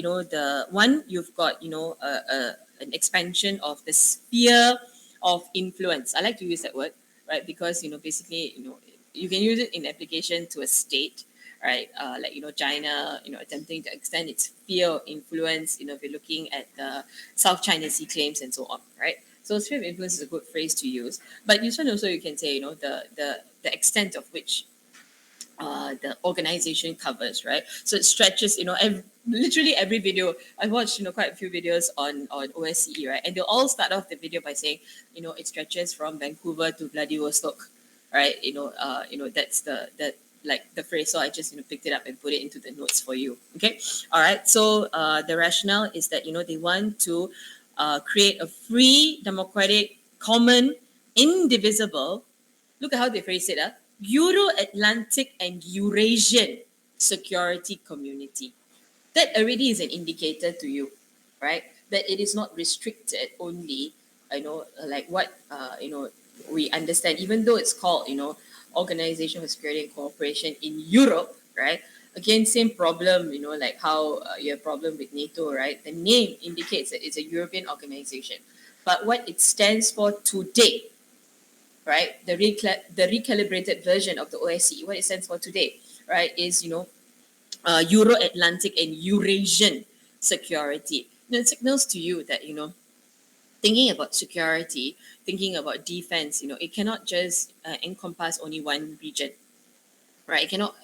one you've got, an expansion of the sphere of influence. I like to use that word, right, because basically, you can use it in application to a state, right, like China, attempting to extend its sphere of influence. If you're looking at the South China Sea claims and so on, right. So sphere of influence is a good phrase to use, but this one also you can say, the extent of which the organization covers, right? So it stretches, literally every video. I watched, quite a few videos on OSCE, right? And they'll all start off the video by saying, it stretches from Vancouver to Vladivostok, right? That's the phrase. So I just picked it up and put it into the notes for you. Okay, all right. So the rationale is that they want to create a free, democratic, common, indivisible. Look at how they phrase it. Euro-Atlantic and Eurasian security community. That already is an indicator to you, right? That it is not restricted only, like what, we understand, even though it's called, Organization for Security and Cooperation in Europe, right? Again, same problem, like how you have problem with NATO, right? The name indicates that it's a European organization. But what it stands for today, right? The recalibrated version of the OSCE, what it stands for today, right, is Euro-Atlantic and Eurasian security. It signals to you that thinking about security, thinking about defense, it cannot just encompass only one region. Right, it cannot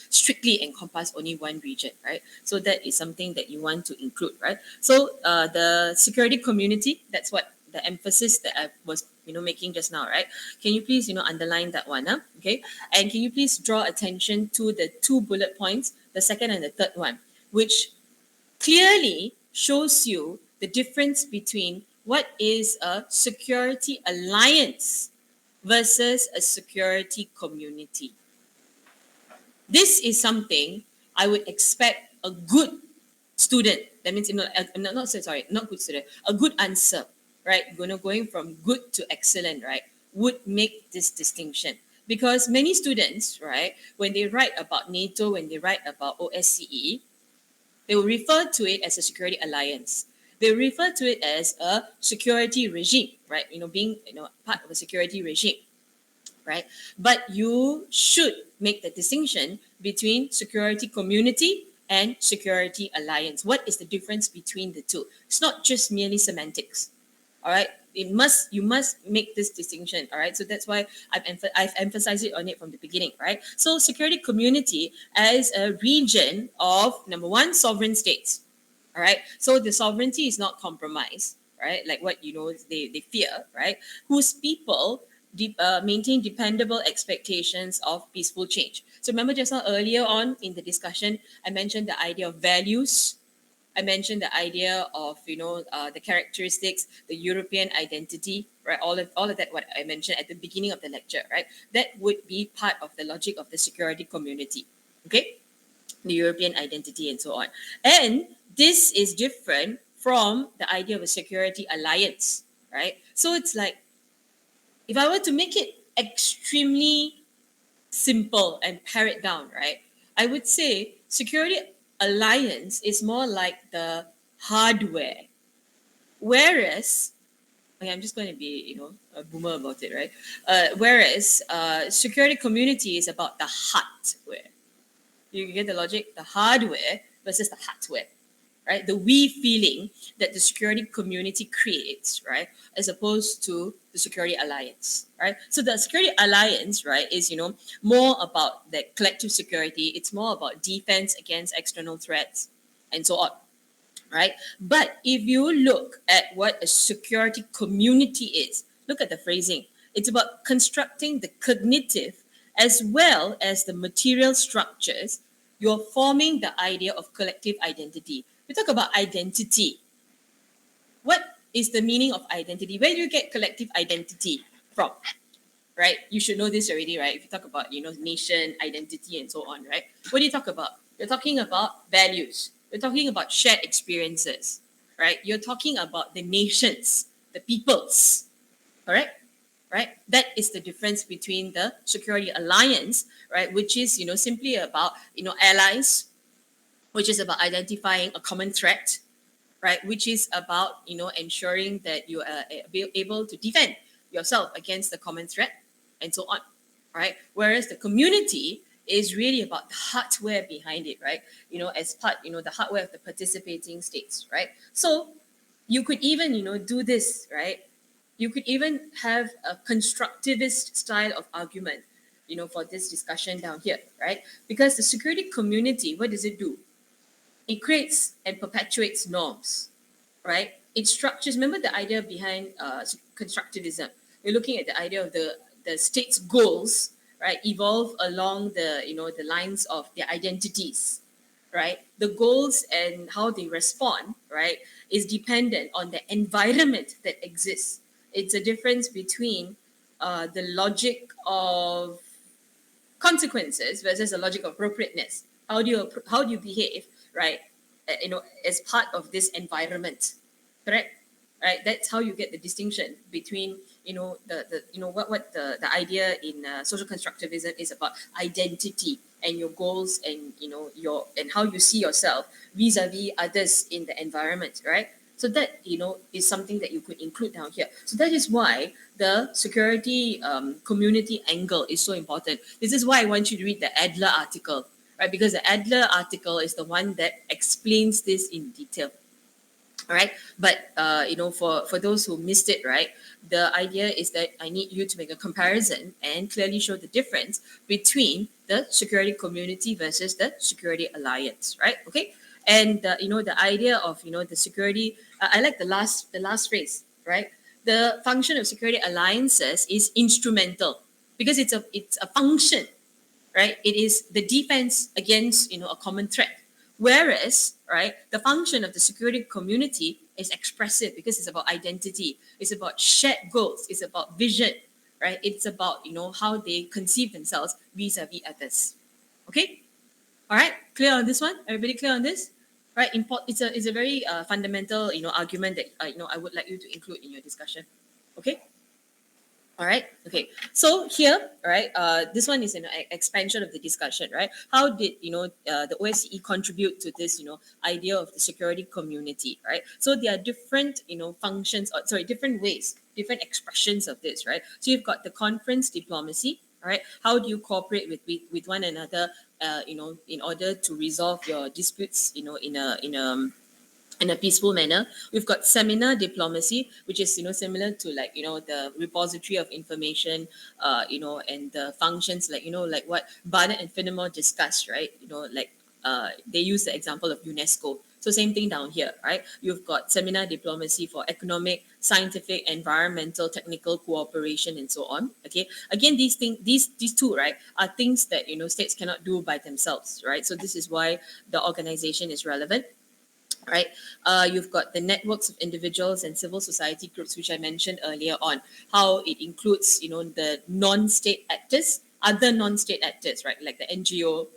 strictly encompass only one region, right? So that is something that you want to include, right? So the security community, that's what the emphasis that I was making just now, right? Can you please underline that one, okay? And can you please draw attention to the two bullet points, the second and the third one, which clearly shows you the difference between what is a security alliance versus a security community. This is something I would expect a good student. That means, not good student, a good answer, right? Going from good to excellent, right, would make this distinction. Because many students, right, when they write about NATO, when they write about OSCE, they will refer to it as a security alliance. They refer to it as a security regime, right? Being part of a security regime, right? But you should make the distinction between security community and security alliance. What is the difference between the two? It's not just merely semantics, all right? You must make this distinction, all right? So that's why I've emphasized it on it from the beginning, right? So security community as a region of, number one, sovereign states, all right? So the sovereignty is not compromised, right? Like what they fear, right? Whose people maintain dependable expectations of peaceful change. So remember just now earlier on in the discussion, I mentioned the idea of values. I mentioned the idea of the characteristics, the European identity, right? All of that what I mentioned at the beginning of the lecture, right? That would be part of the logic of the security community, okay? The European identity and so on. And this is different from the idea of a security alliance, right? So it's like, if I were to make it extremely simple and pare it down, right, I would say security alliance is more like the hardware, whereas, okay, I'm just going to be, a boomer about it, right? Whereas security community is about the hardware. You get the logic? The hardware versus the hardware, right? The we feeling that the security community creates, right? As opposed to the security alliance, right? So the security alliance, right, is, more about the collective security. It's more about defense against external threats and so on, right? But if you look at what a security community is, look at the phrasing. It's about constructing the cognitive as well as the material structures. You're forming the idea of collective identity. We talk about identity. What is the meaning of identity? Where do you get collective identity from? Right? You should know this already, right? If you talk about, nation, identity, and so on, right? What do you talk about? You're talking about values. You're talking about shared experiences, right? You're talking about the nations, the peoples. Correct? Right? That is the difference between the security alliance, right, which is, simply about, allies, which is about identifying a common threat, right, which is about, ensuring that you are able to defend yourself against the common threat and so on, right? Whereas the community is really about the hardware behind it, right? As part, the hardware of the participating states, right? So you could even, do this, right? You could even have a constructivist style of argument, for this discussion down here, right? Because the security community, what does it do? It creates and perpetuates norms, right? It structures. Remember the idea behind constructivism. We're looking at the idea of the state's goals, right? Evolve along the lines of their identities, right? The goals and how they respond, right, is dependent on the environment that exists. It's a difference between the logic of consequences versus the logic of appropriateness. How do you behave, right? As part of this environment, correct? Right. That's how you get the distinction between what the idea in social constructivism is about identity and your goals and your and how you see yourself vis-a-vis others in the environment, right? So that is something that you could include down here. So that is why the security community angle is so important. This is why I want you to read the Adler article, right? Because the Adler article is the one that explains this in detail. All right, but for those who missed it, right, the idea is that I need you to make a comparison and clearly show the difference between the security community versus the security alliance, right? Okay, and the idea of the security. I like the last phrase, right? The function of security alliances is instrumental because it's a function, right? It is the defense against a common threat. Whereas, right, the function of the security community is expressive because it's about identity, it's about shared goals, it's about vision, right? It's about how they conceive themselves vis-a-vis others. Okay, all right, clear on this one? Everybody clear on this? Right, it's a very fundamental argument that I would like you to include in your discussion. Okay. All right. Okay. So here, right, this one is an expansion of the discussion, right? How did the OSCE contribute to this idea of the security community, right? So there are different functions, or sorry, different ways, different expressions of this, right? So you've got the conference diplomacy, right? How do you cooperate with one another, in order to resolve your disputes, in a peaceful manner. We've got seminar diplomacy, which is similar to like the repository of information, and the functions like what Barnett and Finnemore discussed, right? They use the example of UNESCO. So same thing down here, right? You've got seminar diplomacy for economic, scientific, environmental, technical cooperation, and so on. Okay. Again, these two, right, are things that states cannot do by themselves, right? So this is why the organization is relevant. Right, you've got the networks of individuals and civil society groups, which I mentioned earlier on, how it includes, the non-state actors, other non-state actors, right, like the NGOs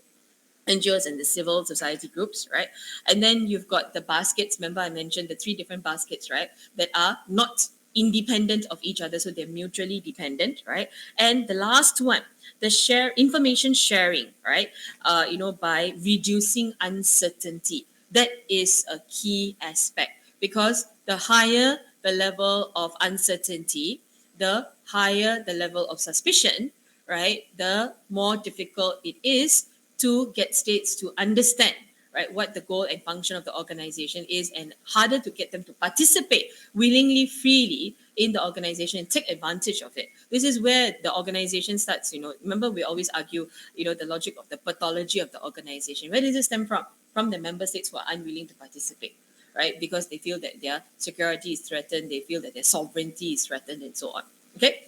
and the civil society groups, right? And then you've got the baskets. Remember, I mentioned the three different baskets, right, that are not independent of each other, so they're mutually dependent, right? And the last one, the information sharing, right? By reducing uncertainty. That is a key aspect because the higher the level of uncertainty, the higher the level of suspicion, right? The more difficult it is to get states to understand, right, what the goal and function of the organization is, and harder to get them to participate willingly, freely in the organization and take advantage of it. This is where the organization starts, remember we always argue, the logic of the pathology of the organization. Where does it stem from? From the member states who are unwilling to participate, right? Because they feel that their security is threatened, they feel that their sovereignty is threatened, and so on. Okay?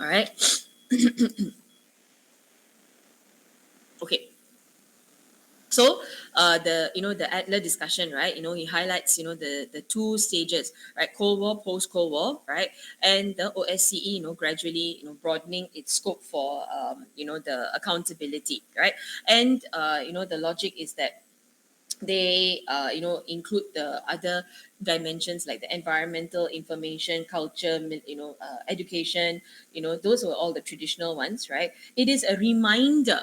All right. Okay. So the Adler discussion, right? He highlights the two stages, right? Cold War, post Cold War, right? And the OSCE, gradually broadening its scope for the accountability, right? And the logic is that they include the other dimensions like the environmental, information, culture, education. Those were all the traditional ones, right? It is a reminder,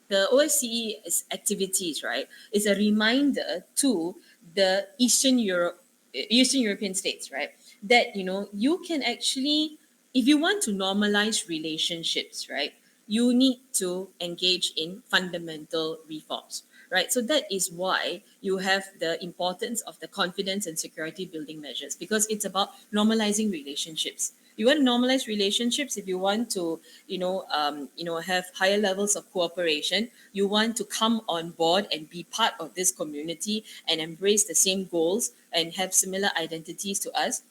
the OSCE activities, right, is a reminder to the Eastern European states, right, that you can actually, if you want to normalize relationships, right, you need to engage in fundamental reforms, right? So that is why you have the importance of the confidence and security building measures, because it's about normalizing relationships. You want to normalize relationships if you want to have higher levels of cooperation. You want to come on board and be part of this community and embrace the same goals and have similar identities to us,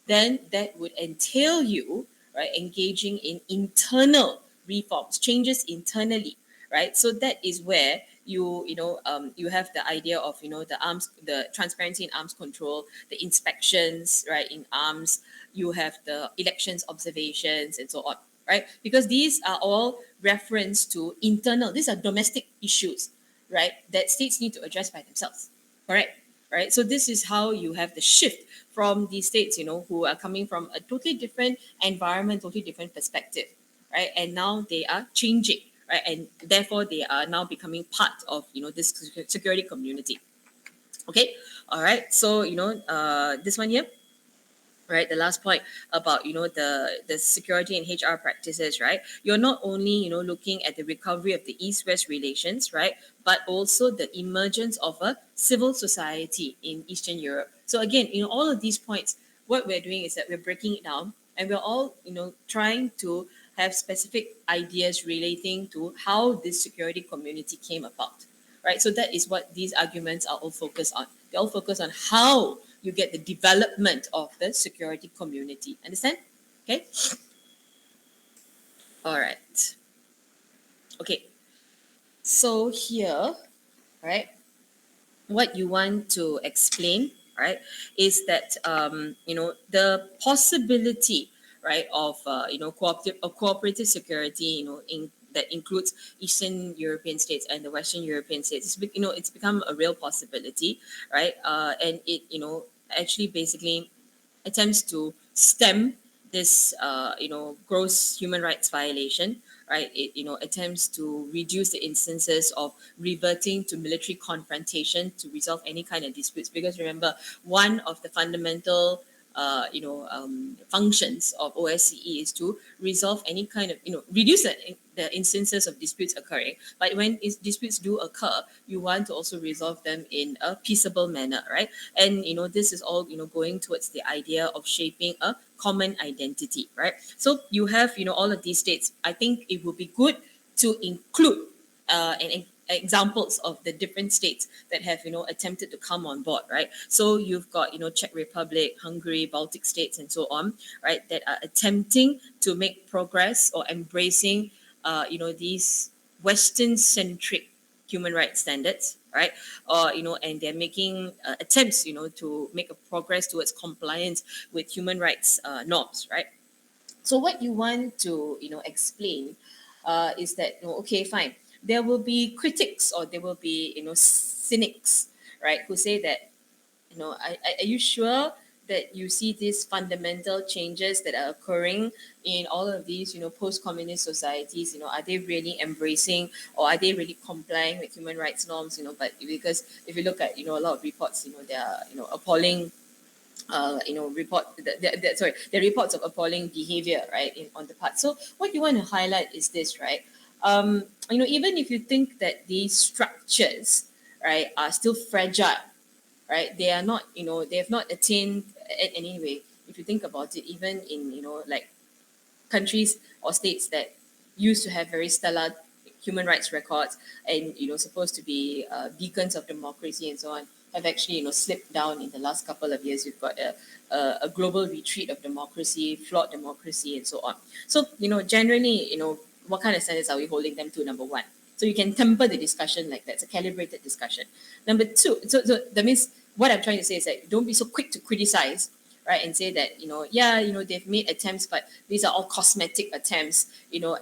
then that would entail you, right, engaging in internal reforms, changes internally, right? So that is where you have the idea of the transparency in arms control, the inspections, right, in arms. You have the elections observations and so on, right? Because these are all reference to internal. These are domestic issues, right, that states need to address by themselves. Correct. Right. So this is how you have the shift from these states, who are coming from a totally different environment, totally different perspective, right? And now they are changing, right? And therefore they are now becoming part of, this security community. Okay. All right. So, this one here, right, the last point about the security and HR practices, right, you're not only looking at the recovery of the East-West relations, right, but also the emergence of a civil society in Eastern Europe. So again, all of these points, what we're doing is that we're breaking it down, and we're all trying to have specific ideas relating to how this security community came about, right? So that is what these arguments are all focused on. They all focus on how you get the development of the security community. Understand? Okay. All right. Okay. So here, right, what you want to explain, right, is that the possibility, right, of cooperative security, that includes Eastern European states and the Western European states. It's become a real possibility, right? And it actually basically attempts to stem this gross human rights violation, right? It attempts to reduce the instances of reverting to military confrontation to resolve any kind of disputes, because remember, one of the fundamental functions of OSCE is to resolve any kind of reduce the instances of disputes occurring. But when disputes do occur, you want to also resolve them in a peaceable manner, right? And this is all going towards the idea of shaping a common identity, right? So you have all of these states. I think it would be good to include examples of the different states that have attempted to come on board, right? So you've got Czech Republic, Hungary, Baltic states, and so on, right, that are attempting to make progress or embracing these Western centric human rights standards, right? Or and they're making attempts to make a progress towards compliance with human rights norms, right? So what you want to explain is that okay, fine, there will be critics, or there will be cynics, right, who say that are you sure that you see these fundamental changes that are occurring in all of these post-communist societies? Are they really embracing, or are they really complying with human rights norms? But because if you look at a lot of reports, there are appalling the reports of appalling behavior, right, on the part. So what you want to highlight is this, right? Even if you think that these structures, right, are still fragile, right, they are not, they have not attained anyway. If you think about it, even in like countries or states that used to have very stellar human rights records and supposed to be beacons of democracy and so on, have actually slipped down in the last couple of years. You've got a global retreat of democracy, flawed democracy, and so on. So generally, what kind of standards are we holding them to? Number one, so you can temper the discussion like that. It's a calibrated discussion. Number two, so that means what I'm trying to say is that don't be so quick to criticize, right, and say that, they've made attempts, but these are all cosmetic attempts,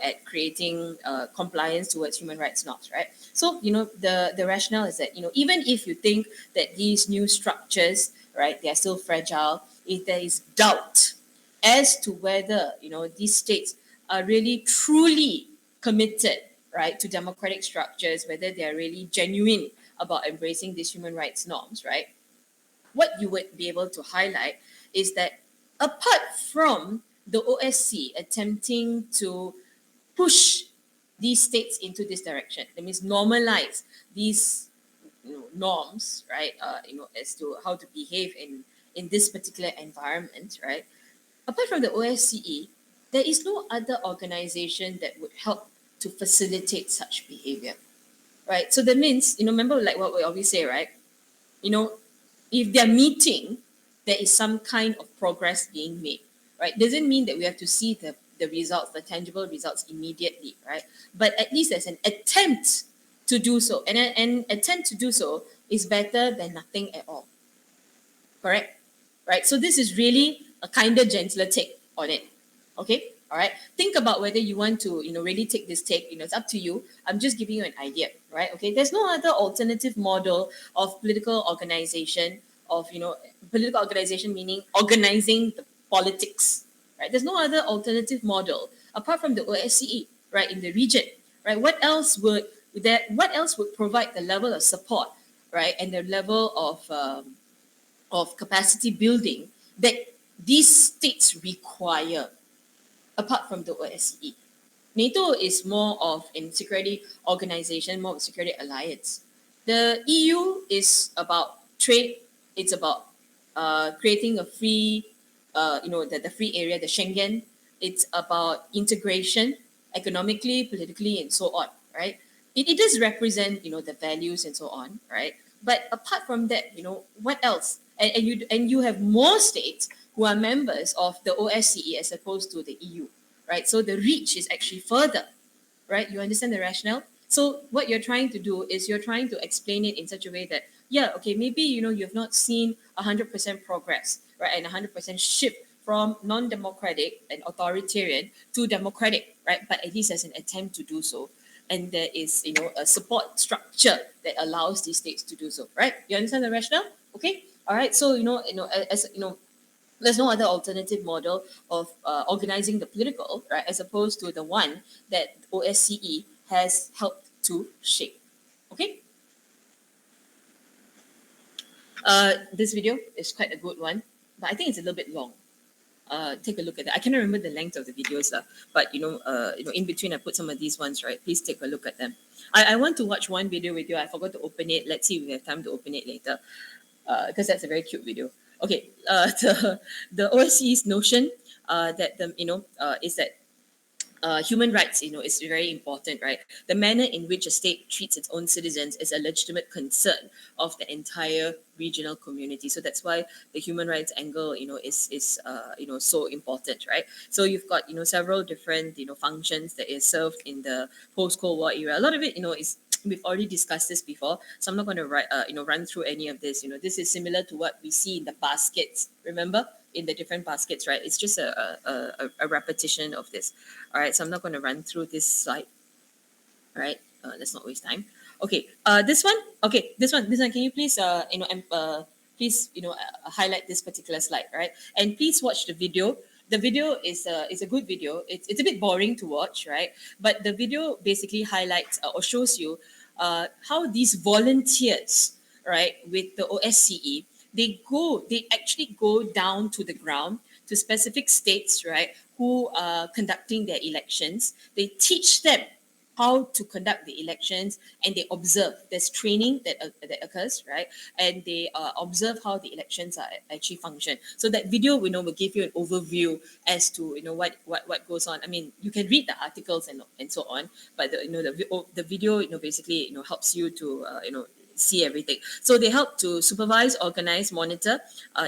at creating compliance towards human rights norms, right? So, the rationale is that, even if you think that these new structures, right, they are still fragile, if there is doubt as to whether, these states are really truly committed, right, to democratic structures, whether they are really genuine about embracing these human rights norms, right? What you would be able to highlight is that apart from the OSC attempting to push these states into this direction, that means normalize these norms, right? As to how to behave in this particular environment, right? Apart from the OSCE, there is no other organization that would help to facilitate such behavior, right? So that means, remember like what we always say, right? You know, if they're meeting, there is some kind of progress being made, right? Doesn't mean that we have to see the results, the tangible results immediately, right? But at least there's an attempt to do so. And an attempt to do so is better than nothing at all. Correct? Right? So this is really a kinder, gentler take on it. Okay? All right. Think about whether you want to, really take this take. It's up to you. I'm just giving you an idea, right? Okay. There's no other alternative model of political organization, political organization meaning organizing the politics, right? There's no other alternative model apart from the OSCE, right, in the region, right? What else would provide the level of support, right, and the level of capacity building that these states require apart from the OSCE. NATO is more of a security organization, more of a security alliance. The EU is about trade. It's about creating a free, the free area, the Schengen. It's about integration, economically, politically, and so on, right? It does represent, the values and so on, right? But apart from that, what else? And you have more states who are members of the OSCE as opposed to the EU, right? So the reach is actually further, right? You understand the rationale? So what you're trying to do is you're trying to explain it in such a way that, yeah, okay, maybe, you've not seen 100% progress, right? And 100% shift from non-democratic and authoritarian to democratic, right? But at least there's an attempt to do so. And there is, a support structure that allows these states to do so, right? You understand the rationale? Okay. All right. So, as there's no other alternative model of organizing the political, right, as opposed to the one that OSCE has helped to shape. Okay. This video is quite a good one, but I think it's a little bit long. Take a look at that. I cannot remember the length of the videos, but in between I put some of these ones, right? Please take a look at them. I want to watch one video with you. I forgot to open it. Let's see if we have time to open it later, because that's a very cute video. Okay, the OSCE's notion that is that human rights, is very important, right? The manner in which a state treats its own citizens is a legitimate concern of the entire regional community. So that's why the human rights angle, is so important, right? So you've got, several different, functions that is served in the post-Cold War era. A lot of it, is we've already discussed this before, so I'm not going to run through any of this. This is similar to what we see in the baskets. Remember, in the different baskets, right? It's just a repetition of this. All right, so I'm not going to run through this slide. All right, let's not waste time. Okay, this one. Okay, this one. Can you please, please, highlight this particular slide, right? And please watch the video. The video is a good video. It's a bit boring to watch, right? But the video basically highlights or shows you how these volunteers, right, with the OSCE, they actually go down to the ground to specific states, right, who are conducting their elections. They teach them how to conduct the elections, and they observe. There's training that occurs, right? And they observe how the elections are actually function. So that video, will give you an overview as to what goes on. I mean, you can read the articles and so on, but the video basically helps you to see everything. So they help to supervise, organize, monitor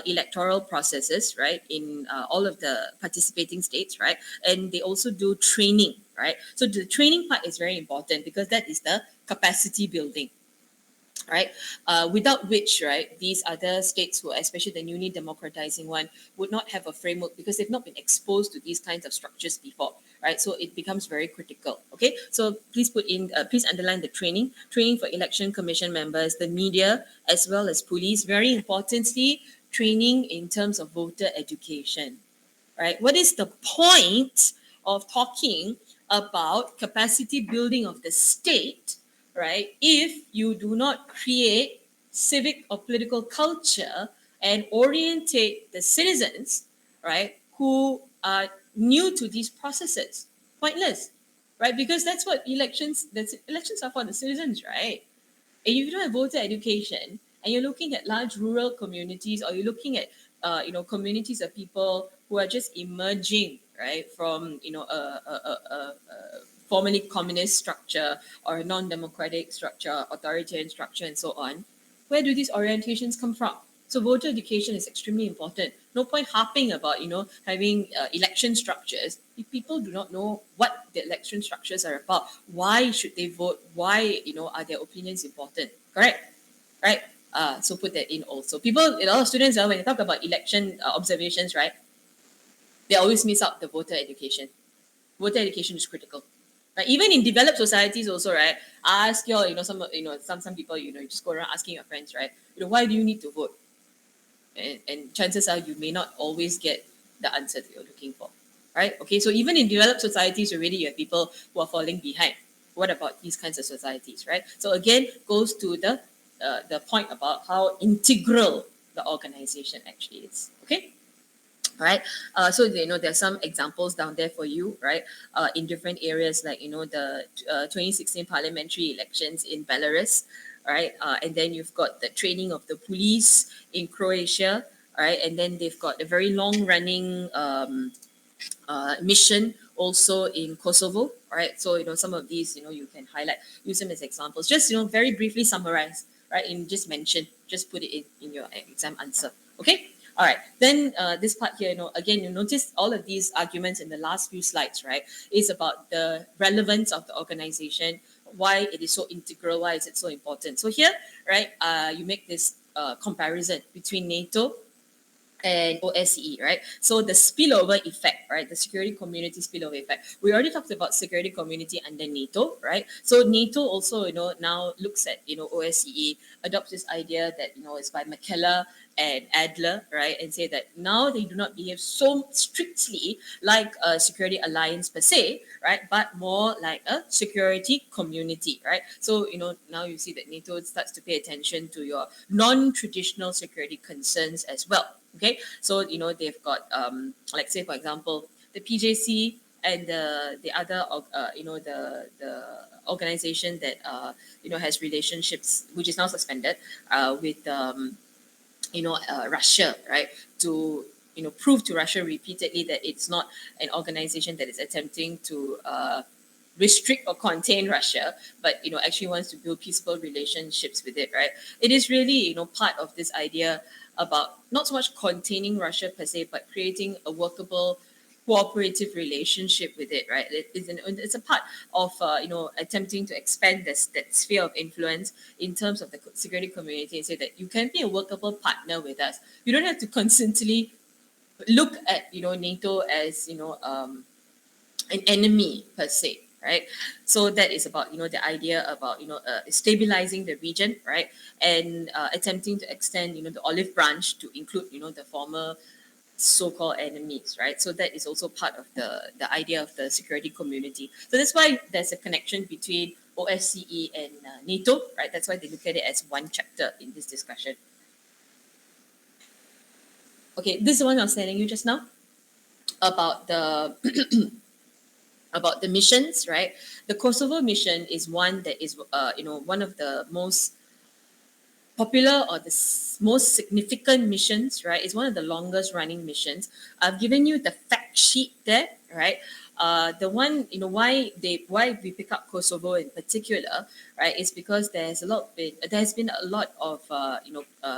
electoral processes, right, in all of the participating states, right? And they also do training, right? So the training part is very important because that is the capacity building. right? Without which, right, these other states, who, especially the newly democratizing one, would not have a framework because they've not been exposed to these kinds of structures before, right? So it becomes very critical. Okay, so please underline the training for election commission members, the media, as well as police. Very importantly, training in terms of voter education, right? What is the point of talking about capacity building of the state, right, if you do not create civic or political culture and orientate the citizens, right, who are new to these processes? Pointless, right? Because elections are for the citizens, right? And if you don't have voter education and you're looking at large rural communities, or you're looking at communities of people who are just emerging, right, from a formerly communist structure or a non-democratic structure, authoritarian structure, and so on, where do these orientations come from? So voter education is extremely important. No point harping about having election structures if people do not know what the election structures are about. Why should they vote? Why are their opinions important? Correct, right? So put that in also. People, a lot of students, when they talk about election observations, right, they always miss out the voter education. Voter education is critical. Right? Even in developed societies also, right? Ask some people, you just go around asking your friends, right? Why do you need to vote? And chances are you may not always get the answer that you're looking for, right? Okay, so even in developed societies already, you have people who are falling behind. What about these kinds of societies, right? So again, goes to the point about how integral the organization actually is. Okay. Right. So there's some examples down there for you, right? In different areas, like the 2016 parliamentary elections in Belarus, right? And then you've got the training of the police in Croatia, right? And then they've got a very long running mission also in Kosovo, right? So some of these you can highlight, use them as examples. Just very briefly summarize, right? And just mention, just put it in your exam answer. Okay. All right. Then this part here, again, you notice all of these arguments in the last few slides, right? Is about the relevance of the organization, why it is so integral, why is it so important. So here, right, you make this comparison between NATO and OSCE, right? So the spillover effect, right? The security community spillover effect. We already talked about security community under NATO, right? So NATO also, now looks at, OSCE, adopts this idea that, it's by McKellar and Adler, right? And say that now they do not behave so strictly like a security alliance per se, right? But more like a security community, right? So, now you see that NATO starts to pay attention to your non-traditional security concerns as well. Okay, so they've got like, say for example, the PJC and the other the organization that has relationships, which is now suspended, with Russia, right, to prove to Russia repeatedly that it's not an organization that is attempting to restrict or contain Russia, but actually wants to build peaceful relationships with it, right? It is really part of this idea about not so much containing Russia per se, but creating a workable cooperative relationship with it, right? It's a part of attempting to expand that sphere of influence in terms of the security community, and say that you can be a workable partner with us. You don't have to constantly look at NATO as an enemy per se, right? So that is about the idea about stabilizing the region, right, and attempting to extend the olive branch to include the former so-called enemies, right? So that is also part of the idea of the security community. So that's why there's a connection between OSCE and NATO, right? That's why they look at it as one chapter in this discussion. Okay, this is the one I was telling you just now about the about the missions, right? The Kosovo mission is one that is, one of the most popular or the most significant missions, right? It's one of the longest running missions. I've given you the fact sheet there, right? The one, why we pick up Kosovo in particular, right? Is because there's been a lot of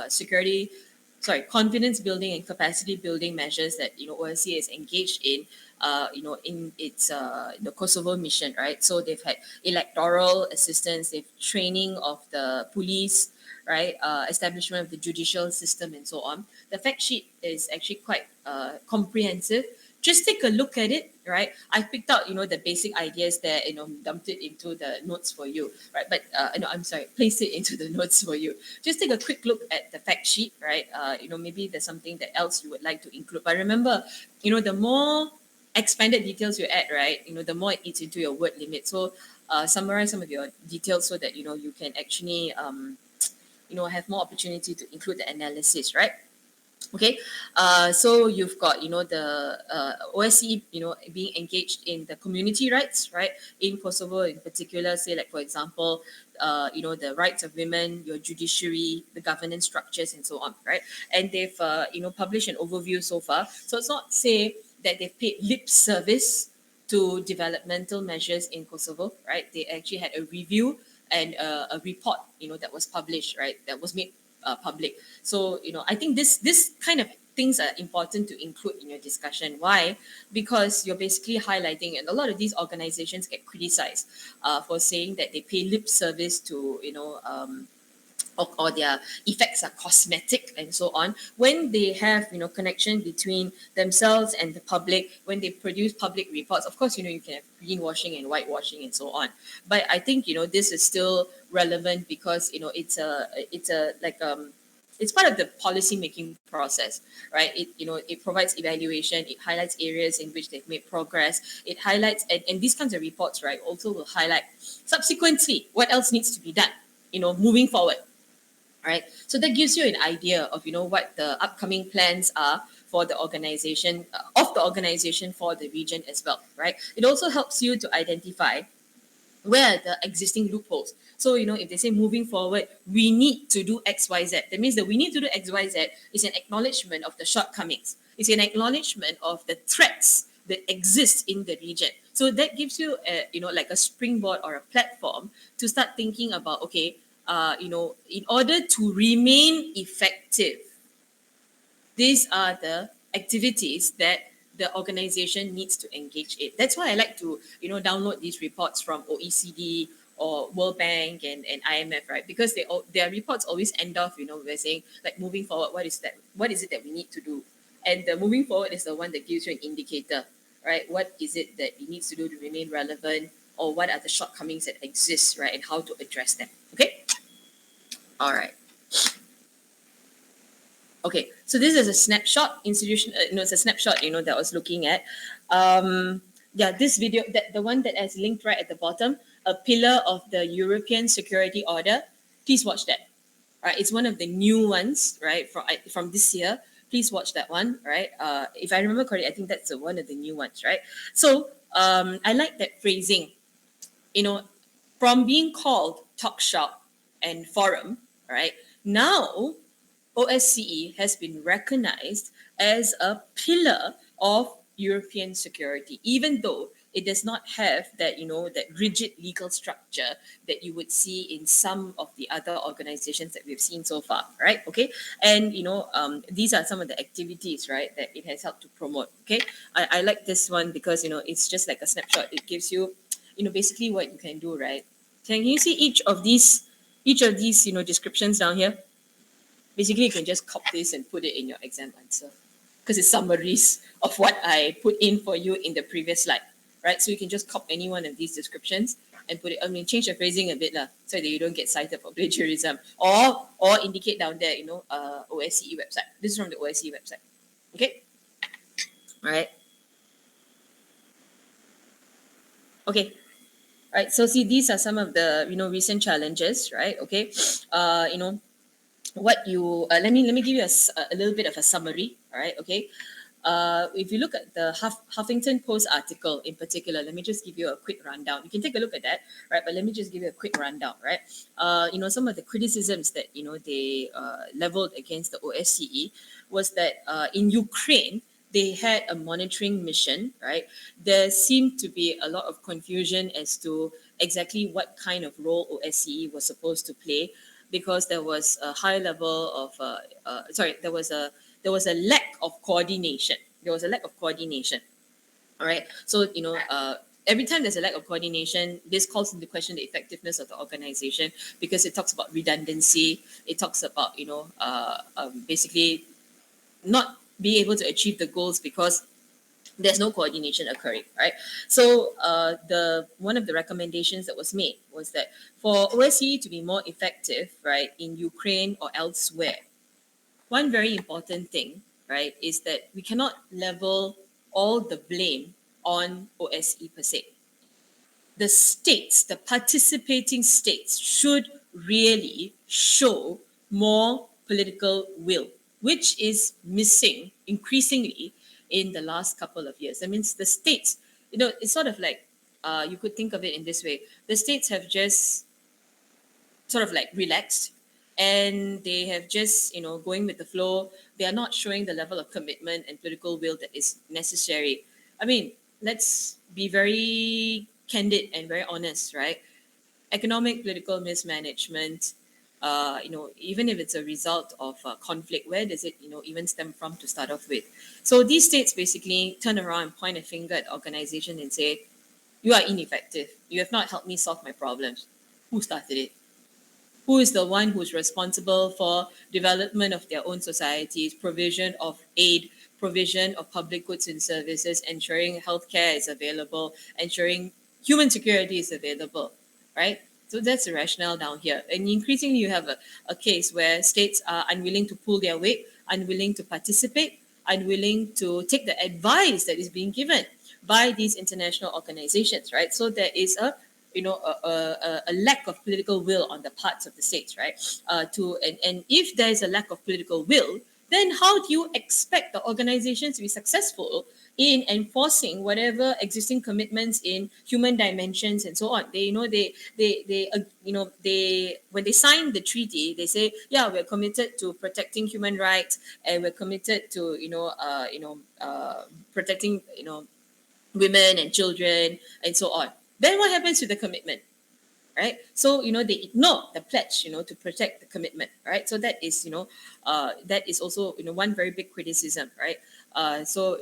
security confidence building and capacity building measures that OSCE is engaged in in its the Kosovo mission, right? So they've had electoral assistance, they've training of the police, right? Establishment of the judicial system and so on. The fact sheet is actually quite comprehensive. Just take a look at it, right? I picked out, the basic ideas there, dumped it into the notes for you, right? But, no, I'm sorry, placed it into the notes for you. Just take a quick look at the fact sheet, right? Maybe there's something that else you would like to include. But remember, the more expanded details you add, right, the more it eats into your word limit. So summarize some of your details so that, you can actually, have more opportunity to include the analysis, right? Okay, so you've got the OSCE being engaged in the community rights, right, in Kosovo in particular. Say, like, for example, the rights of women, your judiciary, the governance structures, and so on, right? And they've published an overview so far. So it's not say that they've paid lip service to developmental measures in Kosovo, right? They actually had a review and a report that was published, right, that was made public. So I think this kind of things are important to include in your discussion. Why? Because you're basically highlighting, and a lot of these organizations get criticized for saying that they pay lip service to or their effects are cosmetic and so on, when they have connection between themselves and the public, when they produce public reports. Of course, you can have greenwashing and whitewashing and so on, but I think this is still relevant because it's it's part of the policy making process, right? It provides evaluation, it highlights areas in which they've made progress, it highlights, and these kinds of reports, right, also will highlight subsequently what else needs to be done moving forward. Right, so that gives you an idea of what the upcoming plans are for the organization, for the region as well, right? It also helps you to identify where are the existing loopholes. So if they say moving forward we need to do XYZ, that means that we need to do XYZ is an acknowledgement of the shortcomings, it's an acknowledgement of the threats that exist in the region. So that gives you like a springboard or a platform to start thinking about, okay, in order to remain effective, these are the activities that the organization needs to engage in. That's why I like to, download these reports from OECD or World Bank and IMF, right? Because their reports always end off, by saying, like, moving forward, what is it that we need to do? And the moving forward is the one that gives you an indicator, right? What is it that it needs to do to remain relevant, or what are the shortcomings that exist, right? And how to address them, okay? All right. Okay, so this is a snapshot institution. It's a snapshot, that I was looking at. This video, the one that is linked right at the bottom, a pillar of the European security order. Please watch that. Right, it's one of the new ones, right, from this year. Please watch that one, right? If I remember correctly, I think that's one of the new ones, right? So I like that phrasing. From being called talk shop and forum, right? Now OSCE has been recognized as a pillar of European security, even though it does not have that, that rigid legal structure that you would see in some of the other organizations that we've seen so far, right? Okay. And, these are some of the activities, right, that it has helped to promote. Okay. I like this one because, it's just like a snapshot. It gives you, basically what you can do, right? Can you see each of these, descriptions down here? Basically, you can just copy this and put it in your exam answer because it's summaries of what I put in for you in the previous slide, right? So you can just copy any one of these descriptions and put it. Change the phrasing a bit lah, so that you don't get cited for plagiarism, or indicate down there, OSCE website. This is from the OSCE website. Okay, all right. Okay. All right. So see, these are some of the recent challenges, right? Okay. What you let me give you a little bit of a summary. All right, okay. If you look at the Huffington Post article in particular, let me just give you a quick rundown. You can take a look at that, right? But let me just give you a quick rundown, right? Some of the criticisms that they leveled against the OSCE was that in Ukraine they had a monitoring mission, right? There seemed to be a lot of confusion as to exactly what kind of role OSCE was supposed to play. because there was a high level of there was a lack of coordination. There was a lack of coordination. All right. So, every time there's a lack of coordination, this calls into question the effectiveness of the organization, because it talks about redundancy. It talks about, basically not being able to achieve the goals because there's no coordination occurring, right? So, the one of the recommendations that was made was that for OSCE to be more effective, right, in Ukraine or elsewhere, one very important thing, right, is that we cannot level all the blame on OSE per se. The states, the participating states, should really show more political will, which is missing increasingly in the last couple of years. That means the states, it's sort of like, you could think of it in this way: the states have just sort of like relaxed, and they have just going with the flow. They are not showing the level of commitment and political will that is necessary. I mean, let's be very candid and very honest, right? Economic political mismanagement, even if it's a result of conflict, where does it even stem from to start off with? So these states basically turn around and point a finger at the organization and say, you are ineffective, you have not helped me solve my problems. Who started it? Who is the one who's responsible for development of their own societies, provision of aid, provision of public goods and services, ensuring healthcare is available, ensuring human security is available, right? So that's the rationale down here. And increasingly, you have a case where states are unwilling to pull their weight, unwilling to participate, unwilling to take the advice that is being given by these international organizations, right? So there is a lack of political will on the parts of the states, right? And if there is a lack of political will, then how do you expect the organizations to be successful in enforcing whatever existing commitments in human dimensions and so on? They when they sign the treaty, they say, yeah, we're committed to protecting human rights, and we're committed to protecting women and children and so on. Then what happens to the commitment, right? So they ignore the pledge, to protect the commitment, right? So that is also one very big criticism, right? So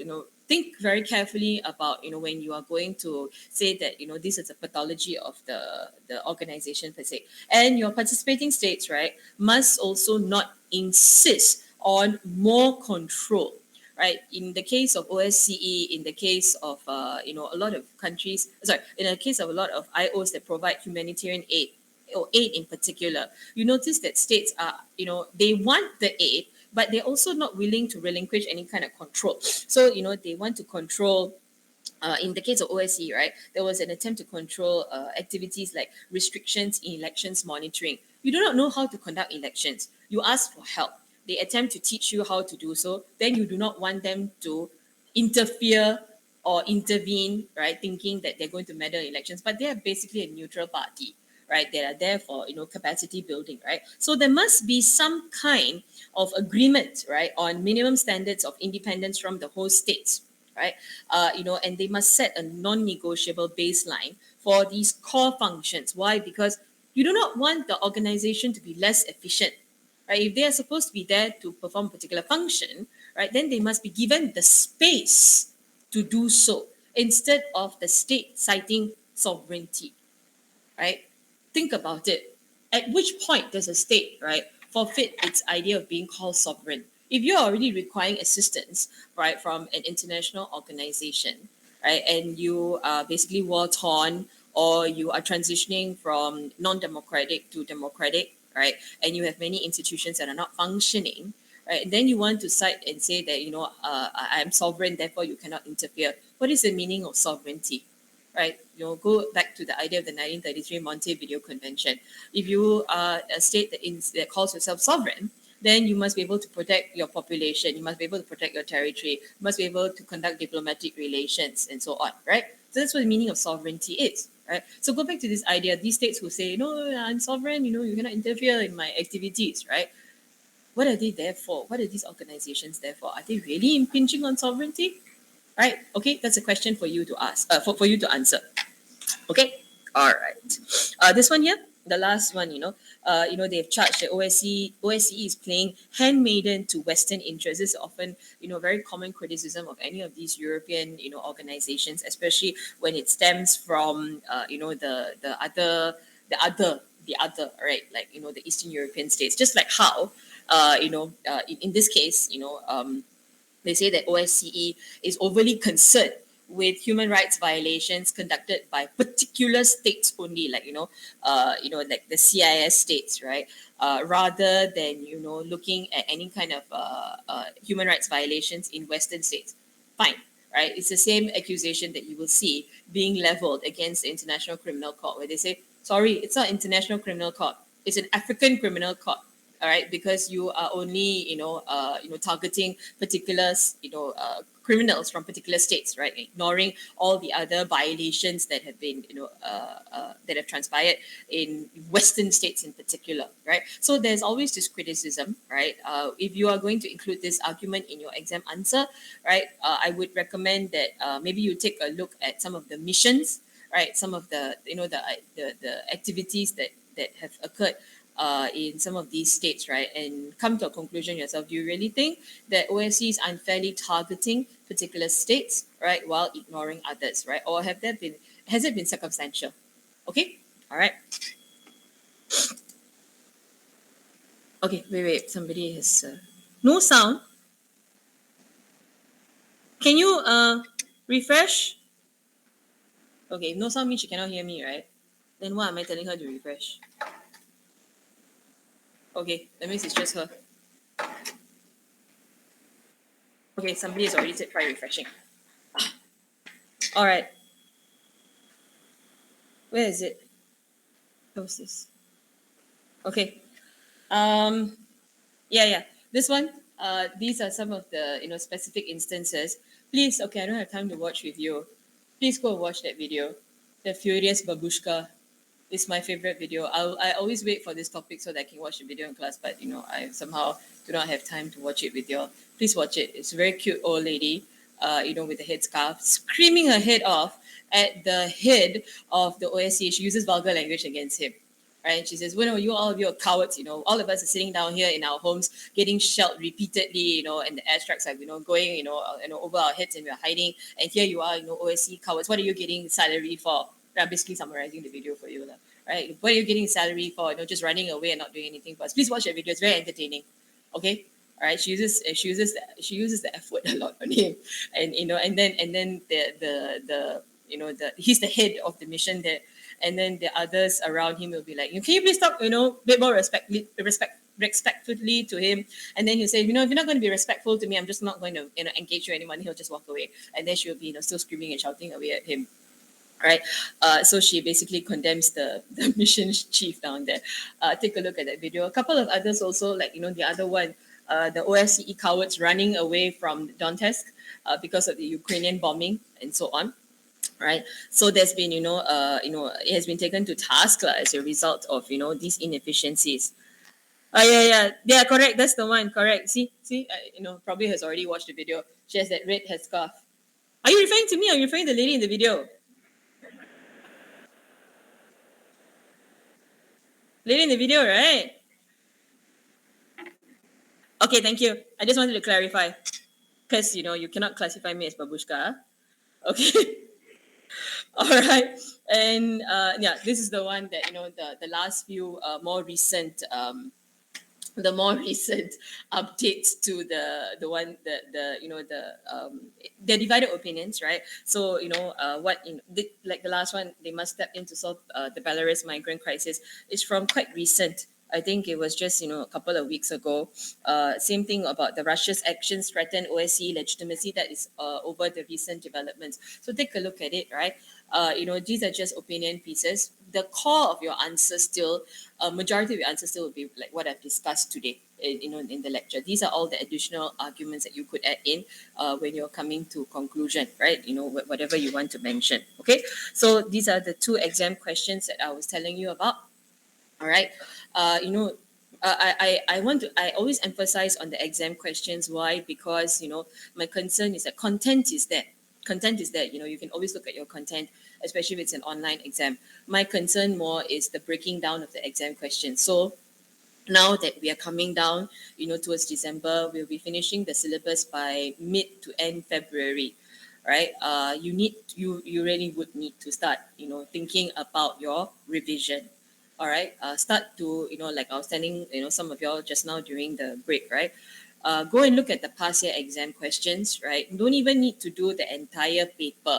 think very carefully about when you are going to say that this is a pathology of the organization per se, and your participating states, right, must also not insist on more control. Right, in the case of OSCE, in the case of a lot of countries, in the case of a lot of IOs that provide humanitarian aid, or aid in particular, you notice that states are they want the aid, but they're also not willing to relinquish any kind of control. So they want to control. In the case of OSCE, right, there was an attempt to control activities like restrictions in elections monitoring. You do not know how to conduct elections. You ask for help. They attempt to teach you how to do so. Then you do not want them to interfere or intervene, right, thinking that they're going to meddle in elections. But they are basically a neutral party, right? They are there for capacity building, right? So there must be some kind of agreement, right, on minimum standards of independence from the host states, right? And they must set a non-negotiable baseline for these core functions. Why? Because you do not want the organization to be less efficient, right? If they are supposed to be there to perform a particular function, right, then they must be given the space to do so, instead of the state citing sovereignty, right? Think about it. At which point does a state, right, forfeit its idea of being called sovereign? If you're already requiring assistance, right, from an international organization, right, and you are basically war torn, or you are transitioning from non-democratic to democratic, right, and you have many institutions that are not functioning, right, and then you want to cite and say that I am sovereign, therefore you cannot interfere. What is the meaning of sovereignty? Right, go back to the idea of the 1933 Montevideo Convention. If you are a state that calls yourself sovereign, then you must be able to protect your population, you must be able to protect your territory, you must be able to conduct diplomatic relations and so on, right? So that's what the meaning of sovereignty is, right? So go back to this idea, these states who say, no, I'm sovereign, you cannot interfere in my activities, right? What are they there for? What are these organizations there for? Are they really impinging on sovereignty? Right? Okay, that's a question for you to ask, for you to answer. Okay, all right. This one here, the last one, they've charged that OSCE is playing handmaiden to Western interests. This is often, very common criticism of any of these European, organizations, especially when it stems from, the other, right? Like, the Eastern European states, just like how, in this case, they say that OSCE is overly concerned with human rights violations conducted by particular states only, like like the CIS states, right? Rather than looking at any kind of human rights violations in Western states. Fine, right? It's the same accusation that you will see being leveled against the International Criminal Court, where they say, sorry, it's not International Criminal Court, it's an African Criminal Court. All right, because you are only targeting particular criminals from particular states, right? Ignoring all the other violations that have been that have transpired in Western states in particular, right? So there's always this criticism, right? If you are going to include this argument in your exam answer, right, I would recommend that maybe you take a look at some of the missions, right? Some of the the activities that have occurred in some of these states, right, and come to a conclusion yourself. Do you really think that OSCE is unfairly targeting particular states, right, while ignoring others, right? Or has it been circumstantial? Okay, all right. Okay, wait. Somebody has no sound. Can you refresh? Okay, no sound means she cannot hear me, right? Then why am I telling her to refresh? Okay, that means it's just her. Okay, somebody has already said try refreshing. All right. Where is it? What's this? Okay. Yeah. This one. These are some of the specific instances. Please, okay, I don't have time to watch with you. Please go watch that video. The Furious Babushka is my favorite video. I always wait for this topic so that I can watch the video in class, but I somehow do not have time to watch it with you. Please watch it. It's a very cute old lady, with a headscarf, screaming her head off at the head of the OSCE. She uses vulgar language against him. Right? She says, well, all of you are cowards, all of us are sitting down here in our homes getting shelled repeatedly, and the airstrikes are, going, over our heads and we're hiding. And here you are, OSCE cowards. What are you getting salary for? I'm basically summarizing the video for you. Right? What are you getting salary for? Just running away and not doing anything for us. Please watch that video. It's very entertaining. Okay? All right, she uses the F word a lot on him, and then the he's the head of the mission there, and then the others around him will be like, can you please talk, a bit more respectfully to him, and then he'll say, if you're not going to be respectful to me, I'm just not going to engage you anymore. And he'll just walk away, and then she'll be still screaming and shouting away at him. Right, so she basically condemns the mission chief down there. Take a look at that video. A couple of others also, like the other one, the OSCE cowards running away from Donetsk because of the Ukrainian bombing and so on. Right, so there's been it has been taken to task as a result of these inefficiencies. Yeah, correct, that's the one, correct. See, probably has already watched the video. She has that red headscarf. Are you referring to me or are you referring to the lady in the video? Lady in the video, right? Okay, thank you. I just wanted to clarify, because you cannot classify me as babushka. Okay. All right. And this is the one that the last few more recent updates to the one the divided opinions, right? So like the last one, they must step in to solve the Belarus migrant crisis, is from quite recent. I think it was just a couple of weeks ago. Same thing about the Russia's actions threaten OSCE legitimacy. That is over the recent developments. So take a look at it, right? These are just opinion pieces. The core of your answer still, majority of your answer still will be like what I've discussed today, in the lecture. These are all the additional arguments that you could add in when you're coming to conclusion, right? Whatever you want to mention. Okay, so these are the two exam questions that I was telling you about. All right. I always emphasize on the exam questions. Why? Because my concern is that content is there. content is there. You can always look at your content, especially if it's an online exam. My concern more is the breaking down of the exam questions. So now that we are coming down, towards December, we'll be finishing the syllabus by mid to end February, right? You really would need to start, thinking about your revision. All right. Start to, like I was telling, some of y'all just now during the break, right? Go and look at the past year exam questions, right? Don't even need to do the entire paper.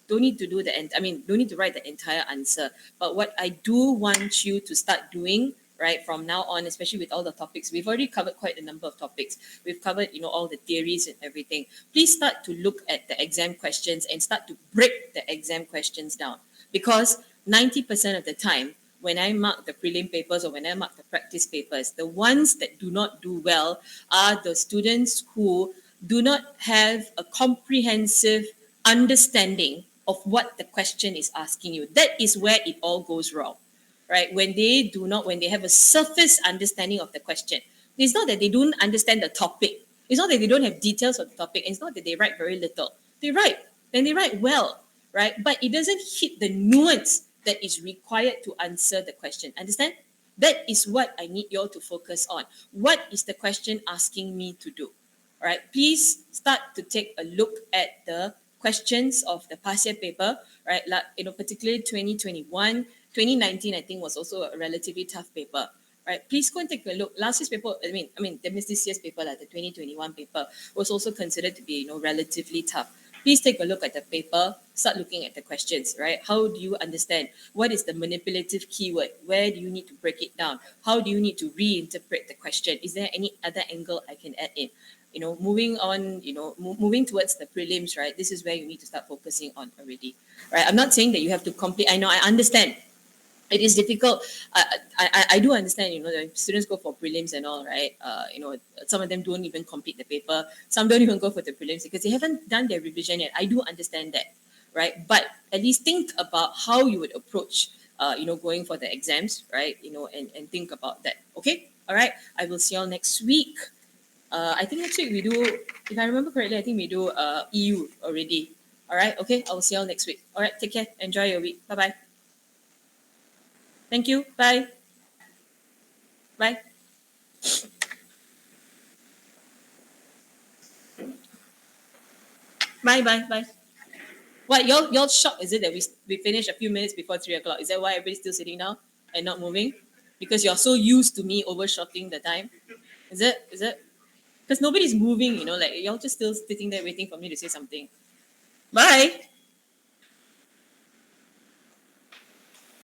Don't need to do don't need to write the entire answer. But what I do want you to start doing, right, from now on, especially with all the topics, we've already covered quite a number of topics. We've covered, all the theories and everything. Please start to look at the exam questions and start to break the exam questions down. Because 90% of the time, when I mark the prelim papers or when I mark the practice papers, the ones that do not do well are the students who do not have a comprehensive understanding of what the question is asking you. That is where it all goes wrong, right? When they have a surface understanding of the question. It's not that they don't understand the topic. It's not that they don't have details of the topic. It's not that they write very little. They write, and they write well, right? But it doesn't hit the nuance that is required to answer the question. Understand? That is what I need you all to focus on. What is the question asking me to do? All right, please start to take a look at the questions of the past year paper, right? Like, particularly 2021, 2019, I think was also a relatively tough paper, right? Please go and take a look. Last year's paper, that means this year's paper, like the 2021 paper, was also considered to be, relatively tough. Please take a look at the paper, start looking at the questions, right? How do you understand? What is the manipulative keyword? Where do you need to break it down? How do you need to reinterpret the question? Is there any other angle I can add in? Moving on, moving towards the prelims, right? This is where you need to start focusing on already, right? I'm not saying that you have to complete. I understand it is difficult. I do understand, the students go for prelims and all, right? Some of them don't even complete the paper. Some don't even go for the prelims because they haven't done their revision yet. I do understand that, right? But at least think about how you would approach, going for the exams, right? And think about that. Okay, all right. I will see y'all next week. I think next week we do, if I remember correctly, I think we do EU already. All right. Okay. I will see y'all next week. All right. Take care. Enjoy your week. Bye bye. Thank you. Bye. Bye. Bye. Bye. Bye. What, y'all shocked? Is it that we finished a few minutes before 3 o'clock? Is that why everybody's still sitting down and not moving? Because you're so used to me overshotting the time? Is it? Is it? Because nobody's moving, like y'all just still sitting there waiting for me to say something. Bye.